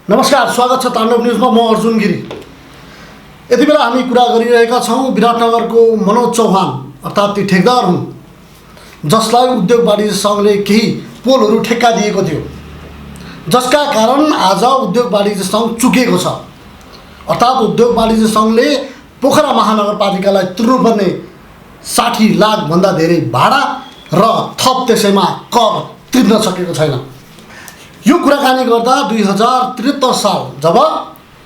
नमस्कार, स्वागत छ ताण्डव न्युजमा। म अर्जुन गिरी। यति बेला हामी कुरा गरिरहेका छौँ विराटनगरको मनोज चौहान अर्थात् ती ठेकदार हुन् जसलाई उद्योग वाणिज्य सङ्घले केही पोलहरू ठेक्का दिएको थियो, जसका कारण आज उद्योग वाणिज्य सङ्घ चुकेको छ। अर्थात् उद्योग वाणिज्य सङ्घले पोखरा महानगरपालिकालाई तिर्नुपर्ने 60 लाखभन्दा धेरै भाडा र थप त्यसैमा कर तिर्न सकेको छैन। यो कुराकानी गर्दा 2073 साल जब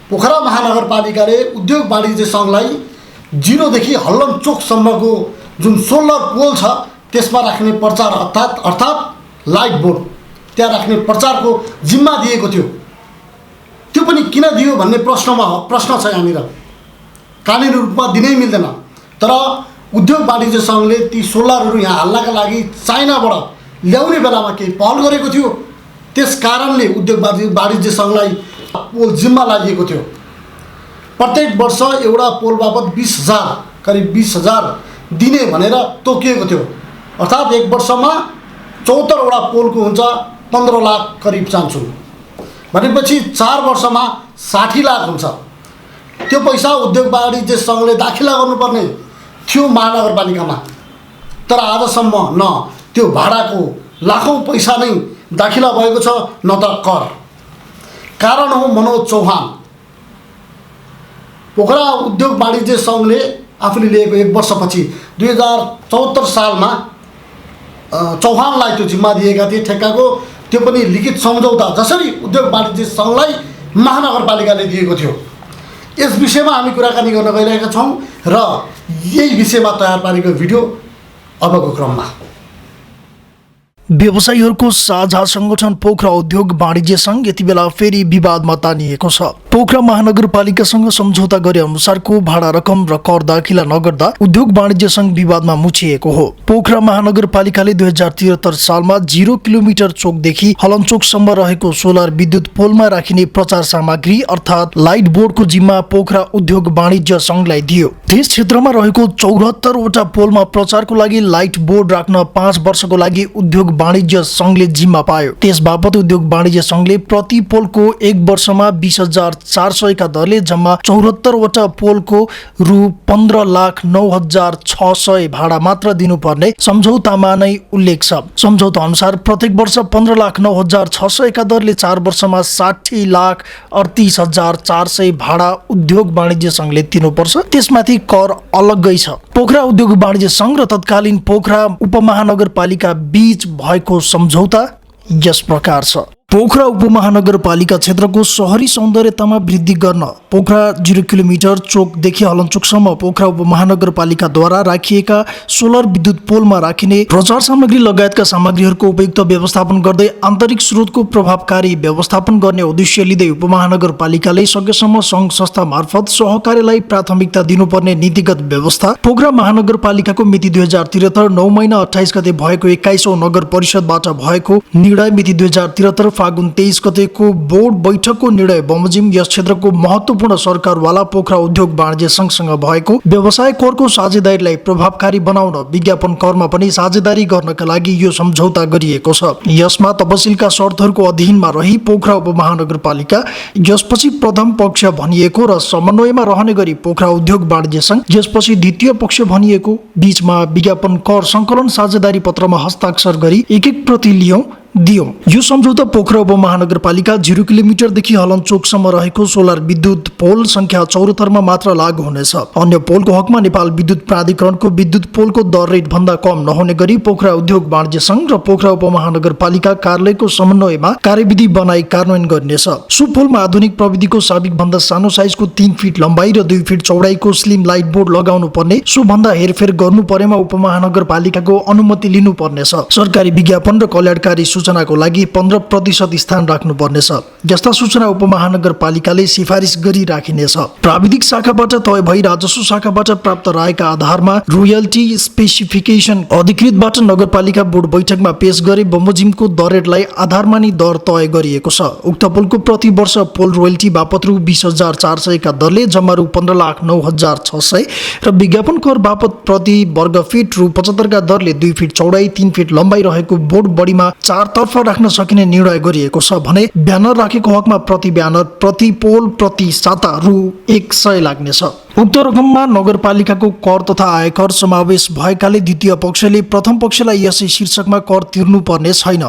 पोखरा महानगरपालिकाले उद्योग वाणिज्य सङ्घलाई 0 देखि हल्लम चोकसम्मको जुन सोलर पोल छ त्यसमा राख्ने प्रचार अर्थात् लाइट बोर्ड त्यहाँ राख्ने प्रचारको जिम्मा दिएको थियो। त्यो पनि किन दियो भन्ने प्रश्न छ यहाँनिर। कानुनी रूपमा दिनै मिल्दैन, तर उद्योग वाणिज्य सङ्घले ती सोलरहरू यहाँ हाल्नका लागि चाइनाबाट ल्याउने बेलामा केही पहल गरेको थियो। त्यस कारणले उद्योग वाणिज्य सङ्घलाई पोल जिम्मा लागेको थियो। प्रत्येक वर्ष एउटा पोल बाबत 20,000 करिब 20,000 दिने भनेर तोकिएको थियो। अर्थात् एक वर्षमा 74 वटा पोलको हुन्छ 15 लाख करिब चान्सु भनेपछि 4 वर्षमा 60 लाख हुन्छ। त्यो पैसा उद्योग वाणिज्य सङ्घले दाखिला गर्नुपर्ने थियो महानगरपालिकामा, तर आजसम्म न त्यो भाडाको लाखौँ पैसा नै दाखिला भएको छ न त कर। कारण हो मनोज चौहान। पोखरा उद्योग वाणिज्य सङ्घले आफूले लिएको 1 वर्षपछि 2074 सालमा चौहानलाई त्यो जिम्मा दिएका थिए ठेक्काको। त्यो पनि लिखित सम्झौता जसरी उद्योग वाणिज्य सङ्घलाई महानगरपालिकाले दिएको थियो। यस विषयमा हामी कुराकानी गर्न गइरहेका छौँ र यही विषयमा तयार पारेको भिडियो अबको क्रममा। व्यवसायीहरूको साझा संगठन पोखरा उद्योग वाणिज्य सङ्घ यति बेला फेरि विवादमा तानिएको छ। पोखरा महानगरपालिकासँग सम्झौता गरे अनुसारको भाडा रकम र कर दाखिला नगर्दा उद्योग वाणिज्य सङ्घ विवादमा मुछिएको हो। पोखरा महानगरपालिकाले 2073 सालमा 0 किलोमिटर चोकदेखि हलनचोकसम्म रहेको सोलर विद्युत पोलमा राखिने प्रचार सामग्री अर्थात् लाइट बोर्डको जिम्मा पोखरा उद्योग वाणिज्य सङ्घलाई दियो। त्यस क्षेत्रमा रहेको 74 वटा पोलमा प्रचारको लागि लाइट बोर्ड राख्न 5 वर्षको लागि उद्योग वाणिज्य सङ्घले जिम्मा पायो। त्यसबापत उद्योग वाणिज्य सङ्घले प्रति पोलको 1 वर्षमा 20,400 का दरले जम्मा 74 वटा पोलको रु 15,09,600 भाडा मात्र दिनुपर्ने सम्झौतामा नै उल्लेख छ। सम्झौता अनुसार प्रत्येक वर्ष 15,09,600 का दरले 4 वर्षमा 60,38,400 भाडा उद्योग वाणिज्य सङ्घले तिर्नुपर्छ। त्यसमाथि कर अलग्गै छ। पोखरा उद्योग वाणिज्य सङ्घ र तत्कालीन पोखरा उपमहानगरपालिका बीच भएको सम्झौता यस प्रकार छ। पोखरा उपमहानगरपालिका क्षेत्रको शहरी सौन्दर्यतामा वृद्धि गर्न पोखरा 0 किलोमिटर चोकदेखि हलनचोकसम्म पोखरा उपमहानगरपालिकाद्वारा राखिएका सोलर विद्युत पोलमा राखिने प्रचार सामग्री लगायतका सामग्रीहरूको उपयुक्त व्यवस्थापन गर्दै आन्तरिक स्रोतको प्रभावकारी व्यवस्थापन गर्ने उद्देश्य लिँदै उपमहानगरपालिकाले सकेसम्म सङ्घ संस्था मार्फत सहकार्यलाई प्राथमिकता दिनुपर्ने नीतिगत व्यवस्था पोखरा महानगरपालिकाको मिति 2073 9 महिना 28 गते भएको 21औं नगर परिषदबाट भएको निर्णय मिति 2073 फागुन 23 गतेको बोर्ड बैठकको निर्णय बमोजिम यस क्षेत्रको महत्त्वपूर्ण सरकारवाला पोखरा उद्योग वाणिज्य सङ्घसँग भएको व्यवसाय करको साझेदारीलाई प्रभावकारी बनाउन विज्ञापन करमा पनि साझेदारी गर्नका लागि यो सम्झौता गरिएको छ। यसमा तपसिलका शर्तहरूको अधीनमा रही पोखरा उपमहानगरपालिका, यसपछि प्रथम पक्ष भनिएको र समन्वयमा रहने गरी पोखरा उद्योग वाणिज्य सङ्घ, यसपछि द्वितीय पक्ष भनिएको बीचमा विज्ञापन कर सङ्कलन साझेदारी पत्रमा हस्ताक्षर गरी एक प्रति दियौं। यो सम्झौता पोखरा उपमहानगरपालिका 0 किलोमिटरदेखि हलनचोकसम्म रहेको सोलर विद्युत पोल संख्या 74 मा मात्र लागू हुनेछ। अन्य पोलको हकमा नेपाल विद्युत प्राधिकरणको विद्युत पोलको दर रेट भन्दा कम नहुने गरी पोखरा उद्योग वाणिज्य सङ्घ र पोखरा उपमहानगरपालिका कार्यालयको समन्वयमा कार्यविधि बनाई कार्यान्वयन गरिनेछ। सो पोलमा आधुनिक प्रविधिको साबिक भन्दा सानो साइजको 3 फिट लम्बाइ र 2 फिट चौडाइको स्लिम लाइट बोर्ड लगाउनु पर्ने, सो भन्दा हेरफेर गर्नु परेमा उपमहानगरपालिकाको अनुमति लिनु पर्नेछ। सरकारी विज्ञापन र कल्याणकारी सूचनाको लागि 15% स्थान राख्नुपर्नेछ। यस्ता सूचना उपमहानगरपालिकाले सिफारिस गरी राखिनेछ। प्राविधिक शाखाबाट तय भई राजस्व शाखाबाट प्राप्त रायका आधारमा रोयल्टी स्पेसिफिकेसन अधिकृतबाट नगरपालिका बोर्ड बैठकमा पेश गरे बमोजिमको दर रेटलाई आधार मानी दर तय गरिएको छ। उक्त पोलको प्रति वर्ष पोल रोयल्टी बापत रु 20,400 का दरले जम्मा रु 15,09,600 र विज्ञापन कर बापत प्रति वर्ग फिट रु 75 का दरले 2 फिट चौडाइ 3 फिट लम्बाइ रहेको बोर्ड बढीमा 4 तर्फ राख्न सकिने निर्णय गरिएको छ भने ब्यानर राखेको हकमा प्रति ब्यानर, प्रति पोल, प्रति साता रु 100 लाग्नेछ। उक्त रकममा नगरपालिकाको कर तथा आयकर समावेश भएकाले द्वितीय पक्षले प्रथम पक्षलाई यसै शीर्षकमा कर तिर्नुपर्ने छैन।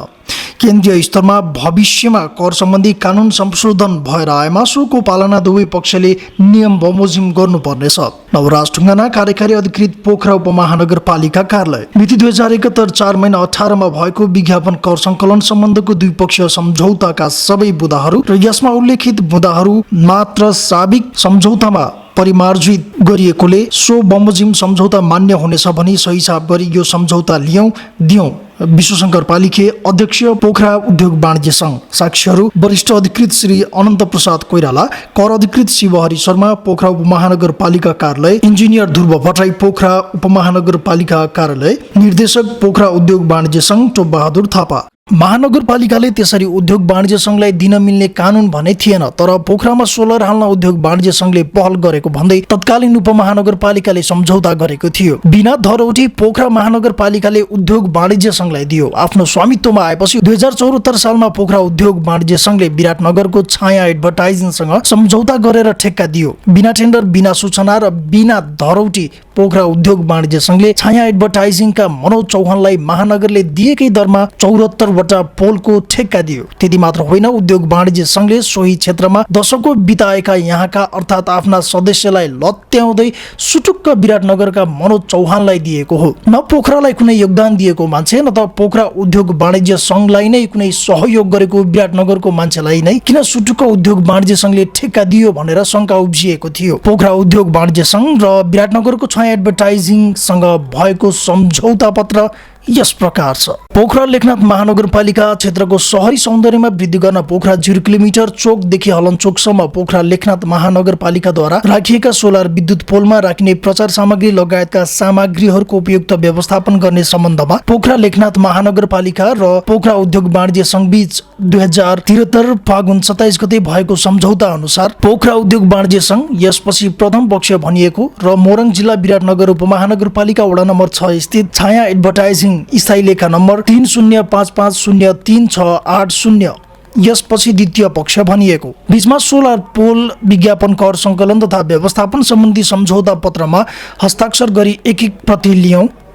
केन्द्रीय स्तरमा भविष्यमा कर सम्बन्धी कानुन संशोधन भएर आएमा सोको पालना दुवै पक्षले नियम बमोजिम गर्नुपर्नेछ। नवराज ढुङ्गाना, कार्यकारी अधिकृत पोखरा उपमहानगरपालिका कार्यालय। मिति 2071 4 महिना 18 मा भएको विज्ञापन कर सङ्कलन सम्बन्धको द्विपक्षीय सम्झौताका सबै बुँदाहरू र यसमा उल्लेखित बुँदाहरू मात्र साबिक सम्झौतामा परिमार्जित गरिएकोले सो बमोजिम सम्झौता मान्य हुनेछ भनी सही छाप गरी यो सम्झौता दियौं। विश्वशङ्कर पालिके अध्यक्ष पोखरा उद्योग वाणिज्य सङ्घ। साक्षीहरू वरिष्ठ अधिकृत श्री अनन्त प्रसाद कोइराला, कर अधिकृत शिवहरि शर्मा पोखरा उपमहानगरपालिका कार्यालय, इन्जिनियर ध्रुव भट्टराई पोखरा उपमहानगरपालिका कार्यालय, निर्देशक पोखरा उद्योग वाणिज्य सङ्घ टोप बहादुर थापा। महानगरपालिकाले त्यसरी उद्योग वाणिज्य सङ्घलाई दिन मिल्ने कानुन भने थिएन, तर पोखरामा सोलर हाल्न उद्योग वाणिज्य सङ्घले पहल गरेको भन्दै तत्कालीन उपमहानगरपालिकाले सम्झौता गरेको थियो। बिना धरौटी पोखरा महानगरपालिकाले उद्योग वाणिज्य सङ्घलाई दियो। आफ्नो स्वामित्वमा आएपछि 2074 सालमा पोखरा उद्योग वाणिज्य सङ्घले विराटनगरको छाया एडभर्टाइजिङसँग सम्झौता गरेर ठेक्का दियो। बिना टेन्डर, बिना सूचना र बिना धरौटी पोखरा उद्योग वाणिज्य सङ्घले छाया एडभर्टाइजिङका मनोज चौहानलाई महानगरले दिएकै दरमा 74 वटा पोलको ठेक्का दियो। त्यति मात्र होइन, उद्योग वाणिज्य सङ्घले सोही क्षेत्रमा दशकौं बिताएका यहाँका अर्थात् आफ्ना सदस्यलाई लत्याउँदै सुटुक्क विराटनगरका मनोज चौहानलाई दिएको हो। न पोखरालाई कुनै योगदान दिएको मान्छे, न त पोखरा उद्योग वाणिज्य सङ्घलाई नै कुनै सहयोग गरेको विराटनगरको मान्छेलाई नै किन सुटुक्क उद्योग वाणिज्य सङ्घले ठेक्का दियो भनेर शङ्का उब्जिएको थियो। पोखरा उद्योग वाणिज्य सङ्घ र विराटनगरको छाया एडभर्टाइजिङसँग भएको सम्झौता पत्र यस प्रकार छ। पोखरा लेखनाथ महानगरपालिका क्षेत्रको शहरी सौन्दर्यमा वृद्धि गर्न पोखरा 0 किलोमिटर चोकदेखि हलनचोकसम्म पोखरा लेखनाथ महानगरपालिकाद्वारा राखिएका सोलर विद्युत पोलमा राखिने प्रचार सामग्री लगायतका सामग्रीहरूको उपयुक्त व्यवस्थापन गर्ने सम्बन्धमा पोखरा लेखनाथ महानगरपालिका र पोखरा उद्योग वाणिज्य सङ्घ बीच 2073 फागुन 27 गते भएको सम्झौता अनुसार पोखरा उद्योग वाणिज्य सङ्घ, यसपछि प्रथम पक्ष भनिएको र मोरङ जिल्ला विराटनगर उपमहानगरपालिका वडा नम्बर 6 स्थित छाया एडभर्टाइजिङ स्थायी लेखा नम्बर 3055036680, यसपछि द्वितीय पक्ष भनिएको। बीचमा सोलर पोल विज्ञापन कर सङ्कलन तथा व्यवस्थापन सम्बन्धी सम्झौता पत्रमा हस्ताक्षर गरी एक प्रति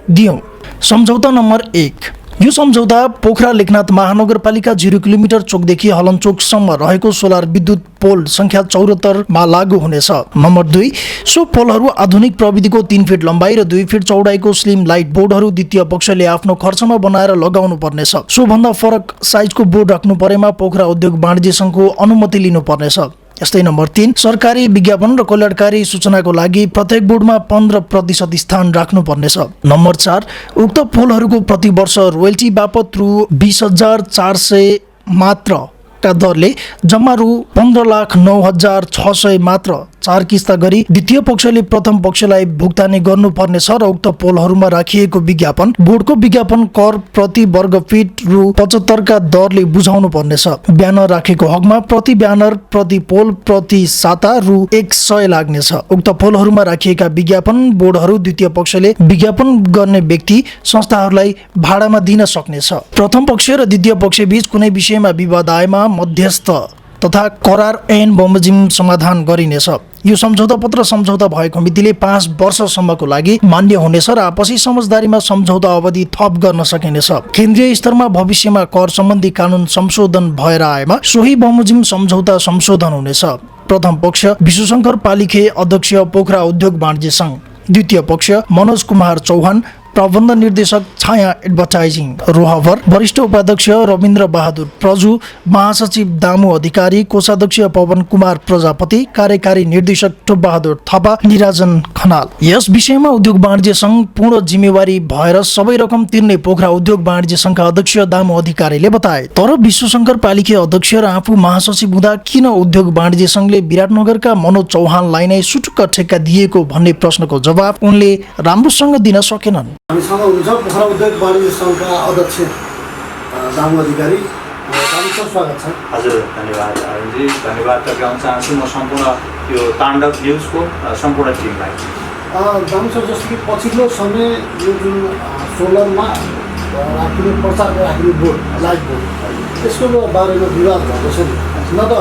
दियौं। सम्झौता नम्बर 1। यो सम्झौता पोखरा लेखनाथ महानगरपालिका 0 किलोमिटर चोकदेखि हलनचोकसम्म रहेको सोलर विद्युत पोल संख्या 74 मा लागू हुनेछ। नम्बर 2, सो पोलहरू आधुनिक प्रविधिको 3 फिट लम्बाइ र 2 फिट चौडाइको स्लिम लाइट बोर्डहरू द्वितीय पक्षले आफ्नो खर्चमा बनाएर लगाउनु पर्नेछ। सोभन्दा फरक साइजको बोर्ड राख्नु परेमा पोखरा उद्योग वाणिज्य सङ्घको अनुमति लिनु पर्नेछ। यस्तै नम्बर 3, सरकारी विज्ञापन र कल्याणकारी सूचनाको लागि प्रत्येक बोर्डमा 15% स्थान राख्नु पर्नेछ। नम्बर 4, उक्त पोलहरूको प्रति वर्ष रोयल्टी बापत रु 20,400 मात्र का दरले जम्मा रु 15,09,600 मात्र 4 किस्ता गरी द्वितीय पक्षले प्रथम पक्षलाई भुक्तानी गर्नुपर्नेछ र उक्त पोलहरूमा राखिएको विज्ञापन बोर्डको विज्ञापन कर प्रति वर्ग फिट रु 75 का दरले बुझाउनु पर्नेछ। ब्यानर राखेको हकमा प्रति ब्यानर, प्रति पोल, प्रति साता रु 100 लाग्नेछ। उक्त पोलहरूमा राखिएका विज्ञापन बोर्डहरू द्वितीय पक्षले विज्ञापन गर्ने व्यक्ति संस्थाहरूलाई भाडामा दिन सक्नेछ। प्रथम पक्ष र द्वितीय पक्ष बीच कुनै विषयमा विवाद आएमा मध्यस्थ तथा करार ऐन बमोजिम समाधान गरिनेछ। यो सम्झौता पत्र सम्झौता भएको मितिले 5 वर्षसम्मको लागि मान्य हुनेछ र आपसी समझदारीमा सम्झौता अवधि थप गर्न सकिनेछ। केन्द्रीय स्तरमा भविष्यमा कर सम्बन्धी कानुन संशोधन भएर आएमा सोही बमोजिम सम्झौता संशोधन हुनेछ। प्रथम पक्ष विश्वशङ्कर पालिके अध्यक्ष पोखरा उद्योग वाणिज्य सङ्घ, द्वितीय पक्ष मनोज कुमार चौहान प्रबन्ध निर्देशक छाया एडभर्टाइजिङ रोहबर, वरिष्ठ उपाध्यक्ष रविन्द्र बहादुर प्रजु, महासचिव दामु अधिकारी, कोषाध्यक्ष पवन कुमार प्रजापति, कार्यकारी निर्देशक टोप बहादुर थापा, निराजन खनाल। यस विषयमा उद्योग वाणिज्य सङ्घ पूर्ण जिम्मेवारी भएर सबै रकम तिर्ने पोखरा उद्योग वाणिज्य सङ्घका अध्यक्ष दामु अधिकारीले बताए। तर विश्वशङ्कर पालिके अध्यक्ष र आफू महासचिव हुँदा किन उद्योग वाणिज्य सङ्घले विराटनगरका मनोज चौहानलाई नै सुटुक्क ठेक्का दिएको भन्ने प्रश्नको जवाब उनले राम्रोसँग दिन सकेनन्। हामीसँग हुनुहुन्छ पोखरा उद्योग वाणिज्य सङ्घका अध्यक्ष दामु अधिकारी। स्वागत छ। हजुर, धन्यवाद अरुणजी। धन्यवाद टक्राउन चाहन्छु म सम्पूर्ण यो ताण्डव न्युजको सम्पूर्ण टिमलाई। दामु सर, जस्तो कि पछिल्लो समय यो जुन सोलरमा राखिने प्रचारको राखिने बोर्ड लाइट बोर्ड यसको बारेमा विवाद भएको छ नि न त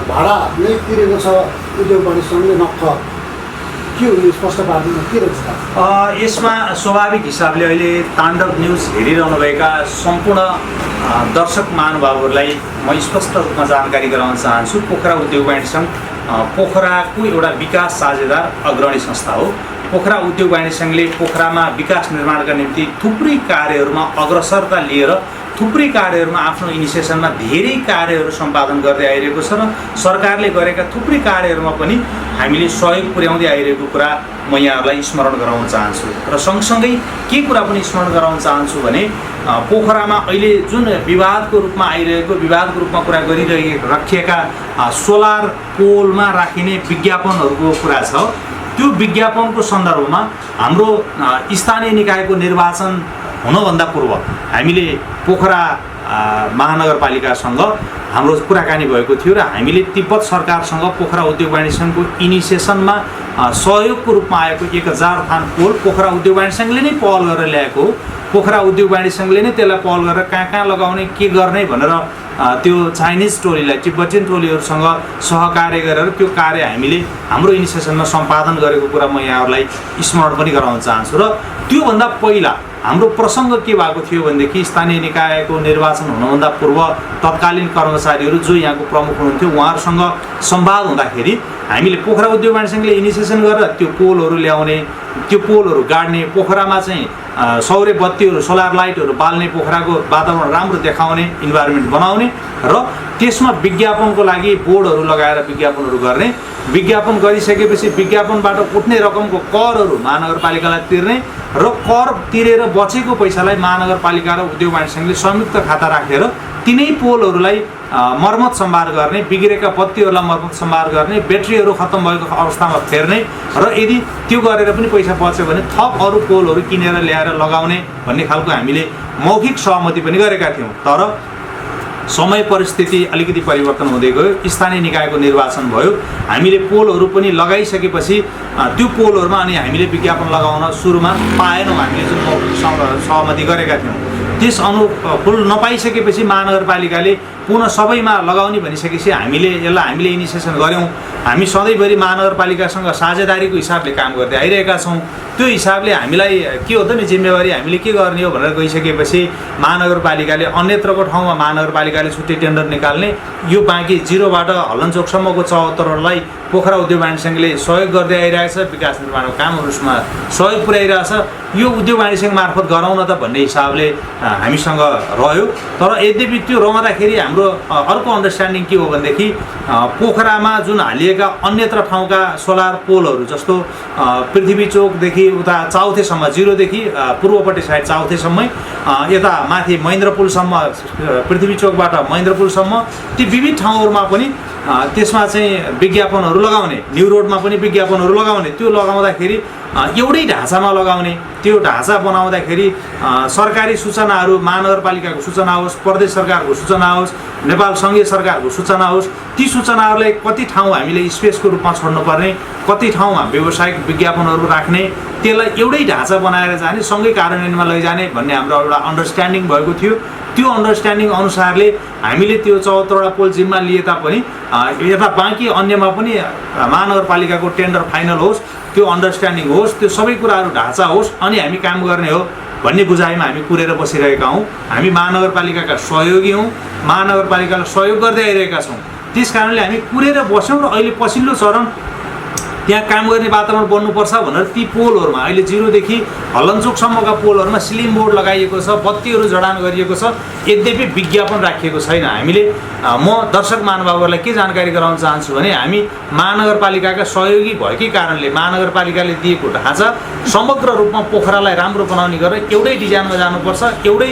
भाडा नै तिरेको छ उद्योग वाणिज्य सङ्घले नक्क के हो यो स्पष्ट पार्टीमा के रहेछ यसमा स्वाभाविक हिसाबले अहिले ताण्डव न्युज हेरिरहनुभएका सम्पूर्ण दर्शक महानुभावहरूलाई म स्पष्ट रूपमा जानकारी गराउन चाहन्छु। पोखरा उद्योग वाणिज्य सङ्घ पोखराको एउटा विकास साझेदार अग्रणी संस्था हो। पोखरा उद्योग वाणिज्य सङ्घले पोखरामा विकास निर्माणका निम्ति थुप्रै कार्यहरूमा अग्रसरता लिएर थुप्रै कार्यहरूमा आफ्नो इनिसिएसनमा धेरै कार्यहरू सम्पादन गर्दै आइरहेको छ र सरकारले गरेका थुप्रै कार्यहरूमा पनि हामीले सहयोग पुर्याउँदै आइरहेको कुरा म यहाँहरूलाई स्मरण गराउन चाहन्छु। र सँगसँगै के कुरा पनि स्मरण गराउन चाहन्छु भने पोखरामा अहिले जुन विवादको रूपमा आइरहेको विवादको रूपमा कुरा राखिएका सोलर पोलमा राखिने विज्ञापनहरूको कुरा छ। त्यो विज्ञापनको सन्दर्भमा हाम्रो स्थानीय निकायको निर्वाचन हुनभन्दा पूर्व हामीले पोखरा महानगरपालिकासँग हाम्रो कुराकानी भएको थियो र हामीले तिब्बत सरकारसँग पोखरा उद्योग वाणिज्य सङ्घको इनिसिएसनमा सहयोगको रूपमा आएको 1000 थान पोल पोखरा उद्योग वाणिज्य सङ्घले नै पहल गरेर ल्याएको हो। पोखरा उद्योग वाणिज्य सङ्घले नै त्यसलाई पहल गरेर कहाँ लगाउने के गर्ने भनेर त्यो चाइनिज टोलीलाई तिब्बतीयन टोलीहरूसँग सहकार्य गरेर त्यो कार्य हामीले हाम्रो इनिसिएसनमा सम्पादन गरेको कुरा म यहाँहरूलाई स्मरण पनि गराउन चाहन्छु। र त्योभन्दा पहिला हाम्रो प्रसङ्ग के भएको थियो भनेदेखि स्थानीय निकायको निर्वाचन हुनुभन्दा पूर्व तत्कालीन कर्मचारीहरू जो यहाँको प्रमुख हुनुहुन्थ्यो उहाँहरूसँग संवाद हुँदाखेरि हामीले पोखरा उद्योग वाणिज्य सङ्घले इनिसिएसन गरेर त्यो पोलहरू ल्याउने त्यो पोलहरू गाड्ने पोखरामा चाहिँ सौर्य बत्तीहरू सोलर लाइटहरू बाल्ने पोखराको वातावरण राम्रो देखाउने इन्भाइरोमेन्ट बनाउने र त्यसमा विज्ञापनको लागि बोर्डहरू लगाएर विज्ञापनहरू गर्ने विज्ञापन गरिसकेपछि विज्ञापनबाट उठ्ने रकमको करहरू महानगरपालिकालाई तिर्ने र कर तिरेर बचेको पैसालाई महानगरपालिका र उद्योग वाणिज्य सङ्घले संयुक्त खाता राखेर तिनै पोलहरूलाई मर्मत सम्भार गर्ने बिग्रेका बत्तीहरूलाई मर्मत सम्भार गर्ने ब्याट्रीहरू खत्तम भएको अवस्थामा फेर्ने र यदि त्यो गरेर पनि पैसा बच्यो भने थप अरू पोलहरू किनेर ल्याएर लगाउने भन्ने खालको हामीले मौखिक सहमति पनि गरेका थियौँ। तर समय परिस्थिति अलिकति परिवर्तन हुँदै गयो स्थानीय निकायको निर्वाचन भयो हामीले पोलहरू पनि लगाइसकेपछि त्यो पोलहरूमा अनि हामीले विज्ञापन लगाउन सुरुमा पाएनौँ। हामीले जुन मौखिक सहमति गरेका थियौँ त्यस अनुकूल नपाइसकेपछि महानगरपालिकाले पुनः सबैमा लगाउने भनिसकेपछि हामीले इनिसिएसन गऱ्यौँ। हामी सधैँभरि महानगरपालिकासँग साझेदारीको हिसाबले काम गर्दै आइरहेका छौँ। त्यो हिसाबले हामीलाई के हो त नि जिम्मेवारी हामीले के गर्ने हो भनेर गइसकेपछि महानगरपालिकाले अन्यत्रको ठाउँमा महानगरपालिकाले छुट्टै टेन्डर निकाल्ने यो बाँकी 0बाट हल्लनचोकसम्मको 74वटालाई पोखरा उद्योग वाणिज्य सङ्घले सहयोग गर्दै आइरहेछ विकास निर्माणको कामहरूमा सहयोग पुर्याइरहेछ। यो उद्योग वाणिज्य सङ्घ मार्फत गराउन त भन्ने हिसाबले हामीसँग रह्यो। तर यद्यपि त्यो रहँदाखेरि हाम्रो अर्को अन्डरस्ट्यान्डिङ के हो भनेदेखि पोखरामा जुन हालिएका अन्यत्र ठाउँका सोलर पोलहरू जस्तो पृथ्वी चोकदेखि उता चाउथेसम्म 0देखि पूर्वपट्टि साइड चाउथेसम्म यता माथि महेन्द्र पुलसम्म पृथ्वी चोकबाट महेन्द्र पुलसम्म ती विविध ठाउँहरूमा पनि त्यसमा चाहिँ विज्ञापनहरू लगाउने न्यू रोडमा पनि विज्ञापनहरू लगाउने त्यो लगाउँदाखेरि एउटै ढाँचामा लगाउने त्यो ढाँचा बनाउँदाखेरि सरकारी सूचनाहरू महानगरपालिकाको सूचना होस् प्रदेश सरकारको सूचना होस् नेपाल सङ्घीय सरकारको सूचना होस् ती सूचनाहरूलाई कति ठाउँ हामीले स्पेसको रूपमा छोड्नुपर्ने कति ठाउँमा व्यावसायिक विज्ञापनहरू राख्ने त्यसलाई एउटै ढाँचा बनाएर जाने सँगै कार्यान्वयनमा लैजाने भन्ने हाम्रो एउटा अन्डरस्ट्यान्डिङ भएको थियो। त्यो अन्डरस्ट्यान्डिङ अनुसारले हामीले त्यो 74वटा पोल जिम्मा लिए तापनि यता बाँकी अन्यमा पनि महानगरपालिकाको टेन्डर फाइनल होस् त्यो अन्डरस्ट्यान्डिङ होस् त्यो सबै कुराहरू ढाँचा होस् अनि हामी काम गर्ने हो भन्ने बुझाइमा हामी कुरेर बसिरहेका हौँ। हामी महानगरपालिकाका सहयोगी हौँ महानगरपालिकालाई सहयोग गर्दै आइरहेका छौँ। त्यस कारणले हामी कुरेर बस्यौँ र अहिले पछिल्लो चरण त्यहाँ काम गर्ने वातावरण बन्नुपर्छ भनेर ती पोलहरूमा अहिले 0देखि हल्लनचोकसम्मका पोलहरूमा स्लिम बोर्ड लगाइएको छ बत्तीहरू जडान गरिएको छ यद्यपि विज्ञापन राखिएको छैन। हामीले म दर्शक महानुभावहरूलाई के जानकारी गराउन चाहन्छु भने हामी महानगरपालिकाका सहयोगी भएकै कारणले महानगरपालिकाले दिएको ढाँचा समग्र रूपमा पोखरालाई राम्रो बनाउने गरेर एउटै डिजाइनमा जानुपर्छ एउटै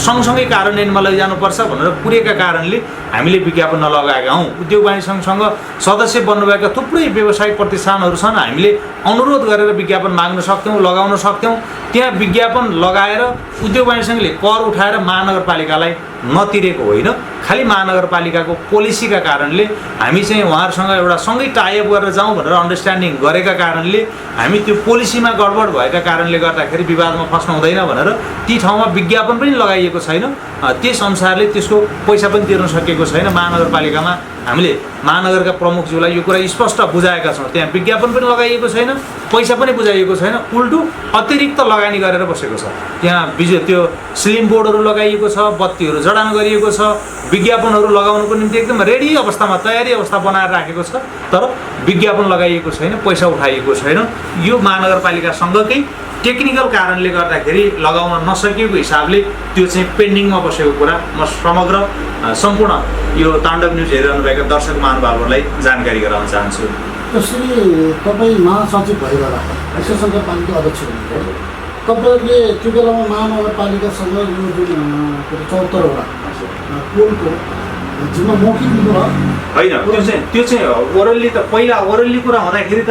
सँगसँगै कार्यान्वयनमा लैजानुपर्छ भनेर कुरेका कारणले हामीले विज्ञापन नलगाएका हौँ। उद्योग वाणिज्य सङ्घसँग सदस्य बन्नुभएका थुप्रै व्यावसायिक प्रतिष्ठानहरू छन् हामीले अनुरोध गरेर विज्ञापन माग्न सक्थ्यौँ लगाउन सक्थ्यौँ। त्यहाँ विज्ञापन लगाएर उद्योग वाणिज्य सङ्घले कर उठाएर महानगरपालिकालाई नतिरेको होइन खालि महानगरपालिकाको पोलिसीका कारणले हामी चाहिँ उहाँहरूसँग एउटा सँगै टाइअप गरेर जाउँ भनेर अन्डरस्ट्यान्डिङ गरेका कारणले हामी त्यो पोलिसीमा गडबड भएका कारणले गर्दाखेरि विवादमा फस्नु हुँदैन भनेर ती ठाउँमा विज्ञापन पनि लगाइएको छैन। त्यस अनुसारले त्यसको पैसा पनि तिर्न सकेको छैन। महानगरपालिकामा हामीले महानगरका प्रमुखज्यूलाई यो कुरा स्पष्ट बुझाएका छौँ। त्यहाँ विज्ञापन पनि लगाइएको छैन, पैसा पनि बुझाइएको छैन, उल्टो अतिरिक्त लगानी गरेर बसेको छ। त्यहाँ त्यो स्लिम बोर्डहरू लगाइएको छ, बत्तीहरू जडान गरिएको छ, विज्ञापनहरू लगाउनुको निम्ति एकदम रेडी अवस्थामा तयारी अवस्था बनाएर राखेको छ, तर विज्ञापन लगाइएको छैन, पैसा उठाइएको छैन। यो महानगरपालिकासँगकै टेक्निकल कारणले गर्दाखेरि लगाउन नसकेको हिसाबले त्यो चाहिँ पेन्डिङमा बसेको कुरा म समग्र सम्पूर्ण यो ताण्डव न्युज हेरिरहनुभएका दर्शक महानुभावहरूलाई जानकारी गराउन चाहन्छु। जसरी तपाईँ महासचिव भइरहँदा विशेष नगरपालिका अध्यक्ष हुनुहुन्थ्यो, तपाईँले त्यो बेलामा महानगरपालिकासँग यो जुन 74वटा पोलको जिम्मा मौखिक लिनुभयो होइन? त्यो चाहिँ ओरल्ली त पहिला ओरल्ली कुरा हुँदाखेरि त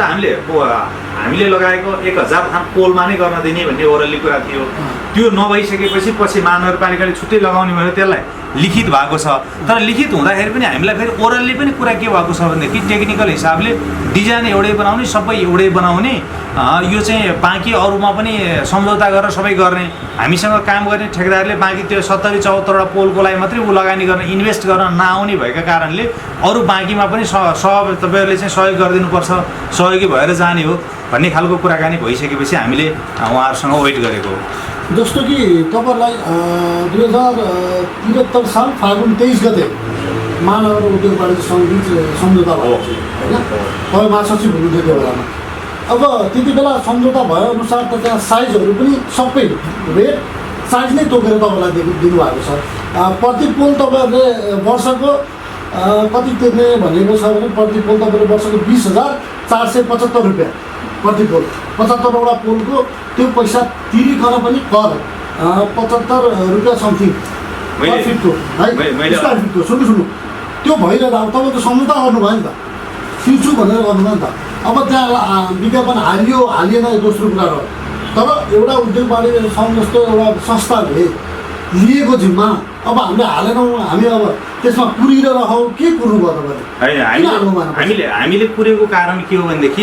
हामीले लगाएको 1000 थान पोलमा नै गर्न दिने भन्ने ओरल्ली कुरा थियो। त्यो नभइसकेपछि पछि महानगरपालिकाले छुट्टै लगाउने भनेर त्यसलाई लिखित भएको छ। तर लिखित हुँदाखेरि पनि हामीलाई फेरि ओरल्ली पनि कुरा के भएको छ भनेदेखि टेक्निकल हिसाबले डिजाइन एउटै बनाउने, सबै एउटै बनाउने, यो चाहिँ बाँकी अरूमा पनि सम्झौता गरेर सबै गर्ने, हामीसँग काम गर्ने ठेकेदारले बाँकी त्यो 70-74वटा पोलको लागि मात्रै ऊ लगानी गर्न इन्भेस्ट गर्न नआउने भएका कारणले अरू बाँकीमा पनि तपाईँहरूले चाहिँ सहयोग गरिदिनुपर्छ, सहयोगी भएर जाने हो भन्ने खालको कुराकानी भइसकेपछि हामीले उहाँहरूसँग वेट गरेको हो। जस्तो कि तपाईँहरूलाई 2073 साल फागुन 23 गते महानगर उद्योग वाणिज्य सङ्घ सम्झौता भयो होइन? तपाईँ महासचिव हुनुहुन्थ्यो त्यो बेलामा। अब त्यति बेला सम्झौता भएअनुसार त त्यहाँ साइजहरू पनि सबै रेट साइज नै तोकेर तपाईँलाई दिनुभएको छ। प्रति पोल तपाईँहरूले वर्षको कति तिर्ने भनेको छ भने प्रति पोल तपाईँले वर्षको 20,475 रुपियाँ प्रति पोल। 75वटा पोलको त्यो पैसा तिरिकन पनि कर 75 रुपियाँ समथिङ पर फिटको है, स्क्वायर फिटको। सुन्नु त्यो भइरहँदा अब तपाईँ त सम्झौता गर्नुभयो नि त, तिर्छु भनेर गर्नुभयो नि त। अब त्यहाँ विज्ञापन हालिएन दोस्रो कुरा रह्यो। तर एउटा उद्योग वाणिज्य सङ्घ जस्तो एउटा संस्थाले लिएको जिम्मा अब हामीले हालेनौँ, हामी अब त्यसमा कुरिरहौँ, के कुर्नुभयो तपाईँले? हामीले कुरेको कारण के हो भनेदेखि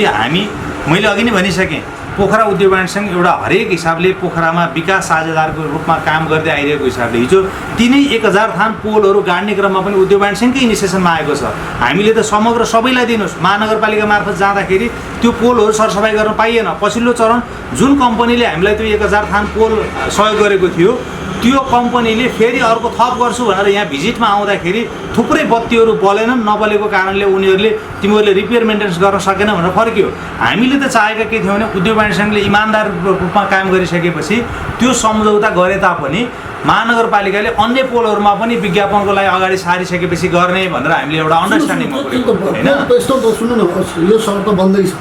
मैले अघि नै भनिसकेँ, पोखरा उद्योग वाणिज्य सङ्घ एउटा हरेक हिसाबले पोखरामा विकास साझेदारको रूपमा काम गर्दै आइरहेको हिसाबले हिजो तिनै 1000 थान पोलहरू गाड्ने क्रममा पनि उद्योग वाणिज्य सङ्घकै इनिसिएसनमा आएको छ। हामीले त समग्र सबैलाई दिनुहोस्, महानगरपालिका मार्फत जाँदाखेरि त्यो पोलहरू सरसफाइ गर्न पाइएन। पछिल्लो चरण जुन कम्पनीले हामीलाई त्यो 1000 थान पोल सहयोग गरेको थियो त्यो कम्पनीले फेरि अर्को थप गर्छु भनेर यहाँ भिजिटमा आउँदाखेरि थुप्रै बत्तीहरू बलेनन्। नबलेको कारणले उनीहरूले तिमीहरूले रिपेयर मेन्टेनेन्स गर्न सकेन भनेर फर्कियो। हामीले त चाहेका के थियौँ भने उद्योग वाणिज्य सङ्घले इमान्दार रूपमा काम गरिसकेपछि त्यो सम्झौता गरे तापनि महानगरपालिकाले अन्य पोलहरूमा पनि विज्ञापनको लागि अगाडि सारिसकेपछि गर्ने भनेर हामीले एउटा अन्डरस्ट्यान्डिङमा पुगेको होइन। यस्तो त सुन्नु न, यो सहर त बन्दैछ,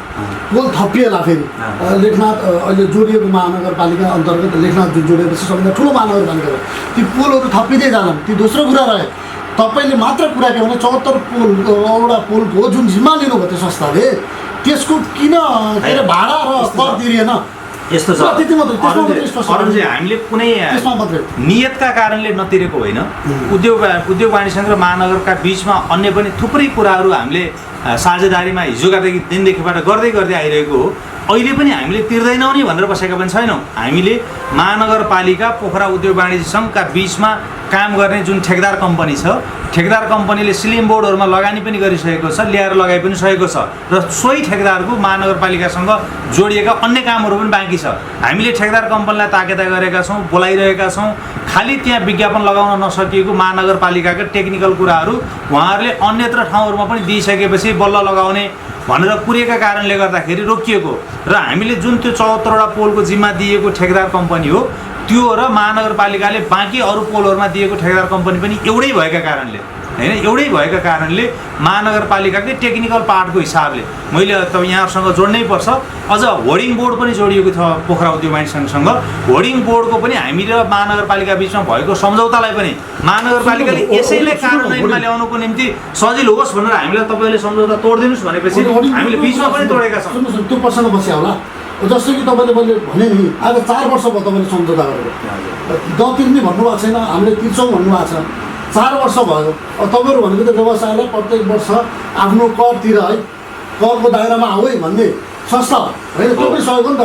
पोल थपिएला फेरि लेखनाथ अहिले जोडिएको महानगरपालिका अन्तर्गत लेखनाथ जुन जोडिएपछि सबभन्दा ठुलो महानगरपालिका हो, ती पोलहरू थपिँदै जान्छन्। त्यो दोस्रो कुरा रह्यो, तपाईँले मात्र कुरा के भने 74वटा पोलको जुन जिम्मा लिनुभयो त्यो संस्थाले, त्यसको किन के अरे भाडा र कर तिरिएन? यस्तो छ हामीले कुनै नियतका कारणले नतिरेको होइन। उद्योग वाणिज्य सङ्घ र महानगरका बिचमा अन्य पनि थुप्रै कुराहरू हामीले साझेदारीमा हिजोकादेखि दिनदेखिबाट गर्दै आइरहेको हो। अहिले पनि हामीले तिर्दैनौँ नि भनेर बसेका पनि छैनौँ। हामीले महानगरपालिका पोखरा उद्योग वाणिज्य सङ्घका बिचमा काम गर्ने जुन ठेकेदार कम्पनी छ, ठेकेदार कम्पनीले स्लिम बोर्डहरूमा लगानी पनि गरिसकेको छ, ल्याएर लगाइ पनि सकेको छ र सोही ठेकेदारको महानगरपालिकासँग जोडिएका अन्य कामहरू पनि बाँकी छ। हामीले ठेकेदार कम्पनीलाई ताकेता गरेका छौँ, बोलाइरहेका छौँ। खालि त्यहाँ विज्ञापन लगाउन नसकिएको महानगरपालिकाका टेक्निकल कुराहरू उहाँहरूले अन्यत्र ठाउँहरूमा पनि दिइसकेपछि बल्ल लगाउने भनेर कुरेका कारणले गर्दाखेरि रोकिएको र हामीले जुन त्यो 74वटा पोलको जिम्मा दिएको ठेकेदार कम्पनी हो त्यो र महानगरपालिकाले बाँकी अरू पोलहरूमा दिएको ठेकेदार कम्पनी पनि एउटै भएका कारणले महानगरपालिकाकै टेक्निकल पार्टको हिसाबले मैले त यहाँहरूसँग जोड्नै पर्छ। अझ होर्डिङ बोर्ड पनि जोडिएको छ पोखरा उद्योग वाणिज्य सङ्घसँग। होर्डिङ बोर्डको पनि हामी र महानगरपालिका बिचमा भएको सम्झौतालाई पनि महानगरपालिकाले यसैले कार्यान्वयनमा ल्याउनुको निम्ति सजिलो होस् भनेर हामीलाई तपाईँले सम्झौता तोडिदिनुहोस् भनेपछि हामीले बिचमा पनि तोडेका छौँ। त्यो प्रश्न बस्यो होला। जस्तो कि तपाईँले मैले भने नि आज 4 वर्ष भयो तपाईँले सम्झौता गरेको, तिर्ने भन्नुभएको छैन, हामीले तिर्छौँ भन्नुभएको छ। 4 वर्ष भयो। अब तपाईँहरू भनेको त व्यवसायलाई प्रत्येक वर्ष आफ्नो करतिर है करको दायरामा आऊ है भन्ने संस्था हो होइन, त्यो पनि सहयोग हो नि त।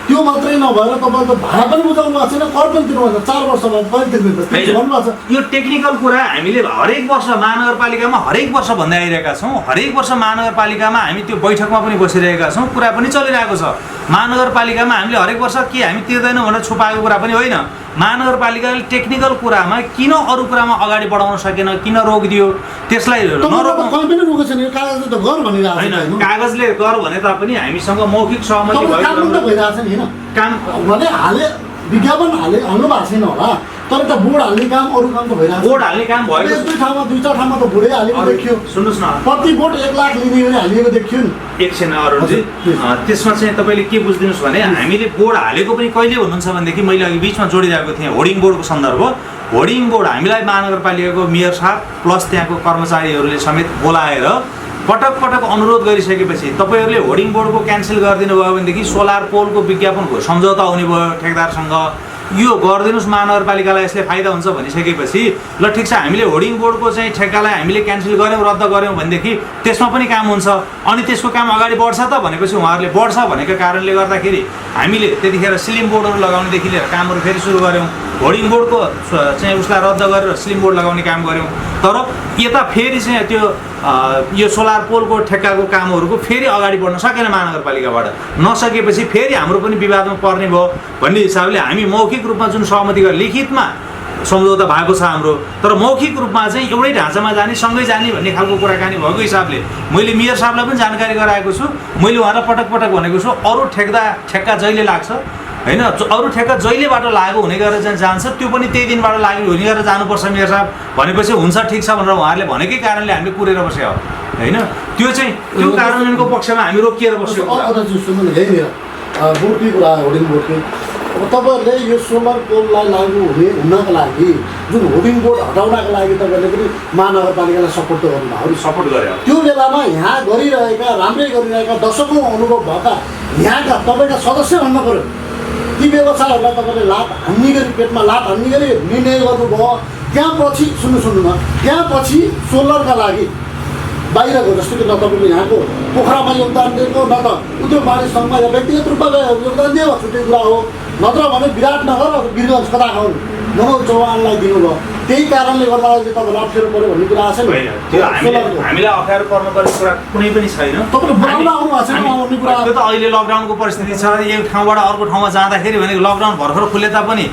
त्यो मात्रै नभएर तपाईँको भाडा पनि बुझाउनु भएको छैन, कर पनि तिर्नु भएको छ। 4 वर्ष भयो कहिले तिर्नु त भन्नुभएको छ। यो टेक्निकल कुरा हामीले हरेक वर्ष महानगरपालिकामा हरेक वर्ष भन्दै आइरहेका छौँ। हरेक वर्ष महानगरपालिकामा हामी त्यो बैठकमा पनि बसिरहेका छौँ, कुरा पनि चलिरहेको छ। महानगरपालिकामा हामीले हरेक वर्ष के हामी तिर्दैनौँ भनेर छुपाएको कुरा पनि होइन। महानगरपालिकाले टेक्निकल कुरामा किन अरू कुरामा अगाडि बढाउन सकेन, किन रोकिदियो, त्यसलाई नरोक्नु कहीँ पनि रोकेको छैन। यो कागजले त गर भनिरहेको छ होइन, कागजले गर भने तापनि हामीसँग मौखिक सहमति काम पनि त भइरहेको छ नि होइन। काम भने विज्ञापन हाल्नु भएको छैन होला, तर त बोर्ड हाल्ने काम अरू काम त भइरहेको छ। बोर्ड हाल्ने काम भयो। 1-2 ठाउँमा 2-4 ठाउँमा त बोर्डै हालेको देखियो। सुन्नुहोस् न, प्रति बोर्ड 1 लाख लिने गरी हालिएको देखियो नि। एकछिन अरुणजी, त्यसमा चाहिँ तपाईँले के बुझिदिनुहोस् भने हामीले बोर्ड हालेको पनि कहिले भन्नुहुन्छ भनेदेखि मैले अघि बिचमा जोडिरहेको थिएँ होर्डिङ बोर्डको सन्दर्भ। होर्डिङ बोर्ड हामीलाई महानगरपालिकाको मेयर साहब प्लस त्यहाँको कर्मचारीहरूले समेत बोलाएर पटक पटक अनुरोध गरिसकेपछि तपाईँहरूले होर्डिङ बोर्डको क्यान्सल गरिदिनु भयो भनेदेखि सोलर पोलको विज्ञापनको सम्झौता हुने भयो ठेकदारसँग। यो गरिदिनुहोस् महानगरपालिकालाई यसले फाइदा हुन्छ भनिसकेपछि ल ठिक छ, हामीले होर्डिङ बोर्डको चाहिँ ठेक्कालाई हामीले क्यान्सल गऱ्यौँ, रद्द गऱ्यौँ भनेदेखि त्यसमा पनि काम हुन्छ अनि त्यसको काम अगाडि बढ्छ त भनेपछि उहाँहरूले बढ्छ भनेको कारणले गर्दाखेरि हामीले त्यतिखेर स्लिम बोर्डहरू लगाउनेदेखि लिएर कामहरू फेरि सुरु गऱ्यौँ। होर्डिङ बोर्डको चाहिँ उसलाई रद्द गरेर स्लिम बोर्ड लगाउने काम गऱ्यौँ। तर यता फेरि चाहिँ त्यो यो सोलर पोलको ठेक्काको कामहरूको फेरि अगाडि बढ्न सकेन महानगरपालिकाबाट। नसकेपछि फेरि हाम्रो पनि विवादमा पर्ने भयो भन्ने हिसाबले हामी मौखिक रूपमा जुन सहमति गरेर लिखितमा सम्झौता भएको छ हाम्रो, तर मौखिक रूपमा चाहिँ एउटै ढाँचामा जाने सँगै जाने भन्ने खालको कुराकानी भएको हिसाबले मैले मेयर साहबलाई पनि जानकारी गराएको छु। मैले उहाँलाई पटक पटक भनेको छु अरू ठेक्का जहिले लाग्छ होइन, अरू ठेक्का जहिलेबाट लागु हुने गरेर चाहिँ जान्छ त्यो पनि त्यही दिनबाट लागु हुने गरेर जानुपर्छ मेयर साहब भनेपछि हुन्छ ठिक छ भनेर उहाँहरूले भनेकै कारणले हामीले कुरेर बस्यो होइन। त्यो चाहिँ त्यो कार्यान्वयनको पक्षमा हामी रोकिएर बस्यो। बोर्डकै कुरा होर्डिङ बोर्डकै अब तपाईँहरूले यो सोलर पोललाई लागु हुनको लागि जुन होर्डिङ बोर्ड हटाउनको लागि तपाईँहरूले पनि महानगरपालिकालाई सपोर्ट त गर्नुभयो, सपोर्ट गर्यो। त्यो बेलामा यहाँ गरिरहेका राम्रै गरिरहेका दशकौँ अनुभव भएका यहाँका तपाईँका सदस्य भन्नु पऱ्यो, ती व्यवसायहरूलाई तपाईँले लाभ हान्ने गरी पेटमा लाभ हान्ने गरी निर्णय गर्नुभयो। त्यहाँ पछि सुन्नु न, त्यहाँ पछि सोलरका लागि बाहिरको जस्तो कि न तपाईँले यहाँको पोखरामा योगदान दिएको, न त उद्योग वाणिज्य सङ्घमा या व्यक्तिगत रूपमा योगदान दिएको छुट्टै कुरा हो, नत्र भने विराटनगर गिरिगञ्ज कता खाउन् मनोज चौहानलाई दिनुभयो। त्यही कारणले गर्दा चाहिँ तपाईँलाई अप्ठ्यारो पऱ्यो भन्ने कुरा आएको छैन। त्यो हामीलाई अप्ठ्यारो पर्नु पर्ने कुरा कुनै पनि छैन। तपाईँले बोलाउन आउनु भएको छैन आउने कुरा। त्यो त अहिले लकडाउनको परिस्थिति छ, एक ठाउँबाट अर्को ठाउँमा जाँदाखेरि भनेको लकडाउन भर्खर खुले तापनि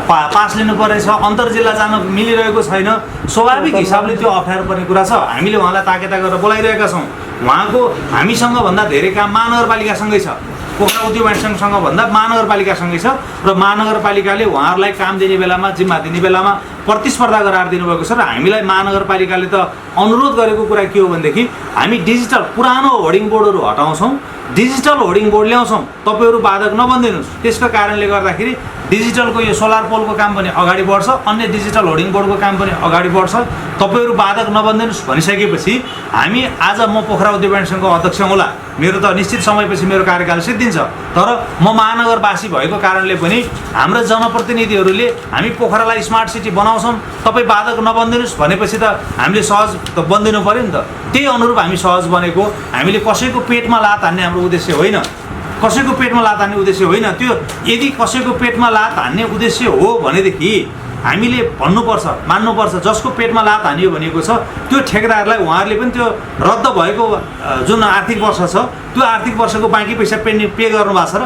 पास लिनु परेछ, अन्तर जिल्ला जान मिलिरहेको छैन। स्वाभाविक हिसाबले त्यो अप्ठ्यारो पर्ने कुरा छ। हामीले उहाँलाई ताकेता गरेर बोलाइरहेका छौँ। उहाँको हामीसँग भन्दा धेरै काम महानगरपालिकासँगै छ, पोखरा उद्योग वाणिज्य सङ्घसँग भन्दा महानगरपालिकासँगै छ र महानगरपालिकाले उहाँहरूलाई काम दिने बेलामा जिम्मा दिने बेलामा प्रतिस्पर्धा गराएर दिनुभएको छ। र हामीलाई महानगरपालिकाले त अनुरोध गरेको कुरा के हो भनेदेखि हामी डिजिटल पुरानो होर्डिङ बोर्डहरू हटाउँछौँ, डिजिटल होर्डिङ बोर्ड ल्याउँछौँ, तपाईँहरू बाधक नबनिदिनुहोस्। त्यसको कारणले गर्दाखेरि डिजिटलको यो सोलर पोलको काम पनि अगाडि बढ्छ, अन्य डिजिटल होर्डिङ बोर्डको काम पनि अगाडि बढ्छ, तपाईँहरू बाधक नबनिदिनुहोस् भनिसकेपछि हामी आज म पोखरा उद्योग वाणिज्य सङ्घको अध्यक्ष होला, मेरो त निश्चित समयपछि मेरो कार्यकाल सिद्धिन्छ, तर म महानगरवासी भएको कारणले पनि हाम्रा जनप्रतिनिधिहरूले हामी पोखरालाई स्मार्ट सिटी बनाउँछौँ, तपाईँ बाधक नबनिदिनुहोस् भनेपछि त हामीले सहज त बनिदिनु पऱ्यो नि त। त्यही अनुरूप हामी सहज बनेको। हामीले कसैको पेटमा लात हान्ने हाम्रो उद्देश्य होइन, कसैको पेटमा लात हान्ने उद्देश्य होइन। त्यो यदि कसैको पेटमा लात हान्ने उद्देश्य हो भनेदेखि हामीले भन्नुपर्छ, मान्नुपर्छ जसको पेटमा लात हानियो भनेको छ त्यो ठेकेदारलाई उहाँहरूले पनि त्यो रद्द भएको जुन आर्थिक वर्ष छ त्यो आर्थिक वर्षको बाँकी पैसा पे गर्नुभएको छ र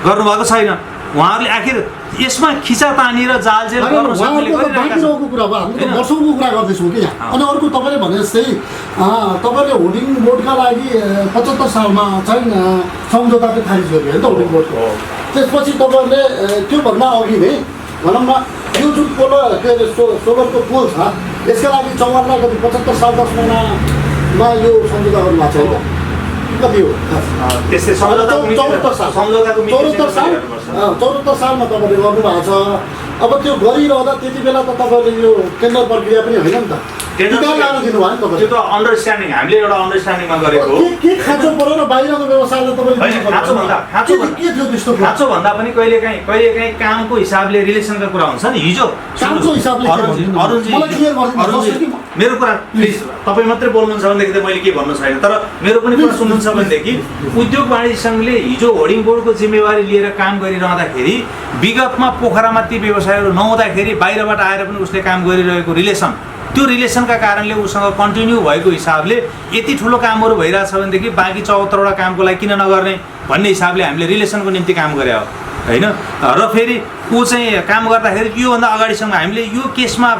गर्नुभएको छैन। उहाँहरूले आखिर यसमा खिचा तानी र जालजेल गर्न सक्ने बाँकीको कुरा भयो। हामी त वर्षौँको कुरा गर्दैछौँ कि यहाँ। अनि अर्को तपाईँले भने जस्तै तपाईँले होर्डिङ बोर्डका लागि 75 सालमा चाहिँ सम्झौता चाहिँ खारिज गर्यो होइन त होर्डिङ बोर्डको। त्यसपछि तपाईँहरूले त्योभन्दा अघि नै भनौँ न यो जुन पोल के अरे सोलरको पोल छ यसका लागि चौहानलाई कति 75 साल 10 महिनामा यो सम्झौता गर्नुभएको छ होइन, कति हो त्यस्तै 74 सालमा तपाईँले गर्नुभएको छ। अब त्यो गरिरहँदा त्यति बेला त तपाईँले यो टेन्डर प्रक्रिया पनि होइन नि त, टिका लाएर दिनुभयो नि त्यो तपाईँले। त अन्डरस्ट्यान्डिङ हामीले एउटा अन्डरस्ट्यान्डिङमा गरेको हो। के खाँचो पऱ्यो र बाहिरको व्यवसायलाई तपाईँले होइन, खाँचो के थियो त्यस्तो कुरा? खाँचो भन्दा पनि कहिलेकाहीँ कामको हिसाबले रिलेसनका कुरा हुन्छ नि। हिजो कामको हिसाबले के भन्नु? अरुणजी मलाई क्लियर गरिदिनु। मेरो कुरा प्लिज, तपाईँ मात्रै बोल्नुहुन्छ भनेदेखि त मैले के भन्नु छैन, तर मेरो पनि कुरा सुन्नुहुन्छ भनेदेखि उद्योग वाणिज्य सङ्घले हिजो होर्डिङ बोर्डको जिम्मेवारी लिएर काम गरिरहँदाखेरि विगतमा पोखरामा ती व्यवसायहरू नहुँदाखेरि बाहिरबाट आएर पनि उसले काम गरिरहेको रिलेसन, त्यो रिलेसनका कारणले उसँग कन्टिन्यू भएको हिसाबले यति ठुलो कामहरू भइरहेछ भनेदेखि बाँकी 74वटा कामको लागि किन नगर्ने भन्ने हिसाबले हामीले रिलेसनको निम्ति काम गरे हो होइन। र फेरि ऊ चाहिँ काम गर्दाखेरि योभन्दा अगाडिसम्म हामीले यो केसमा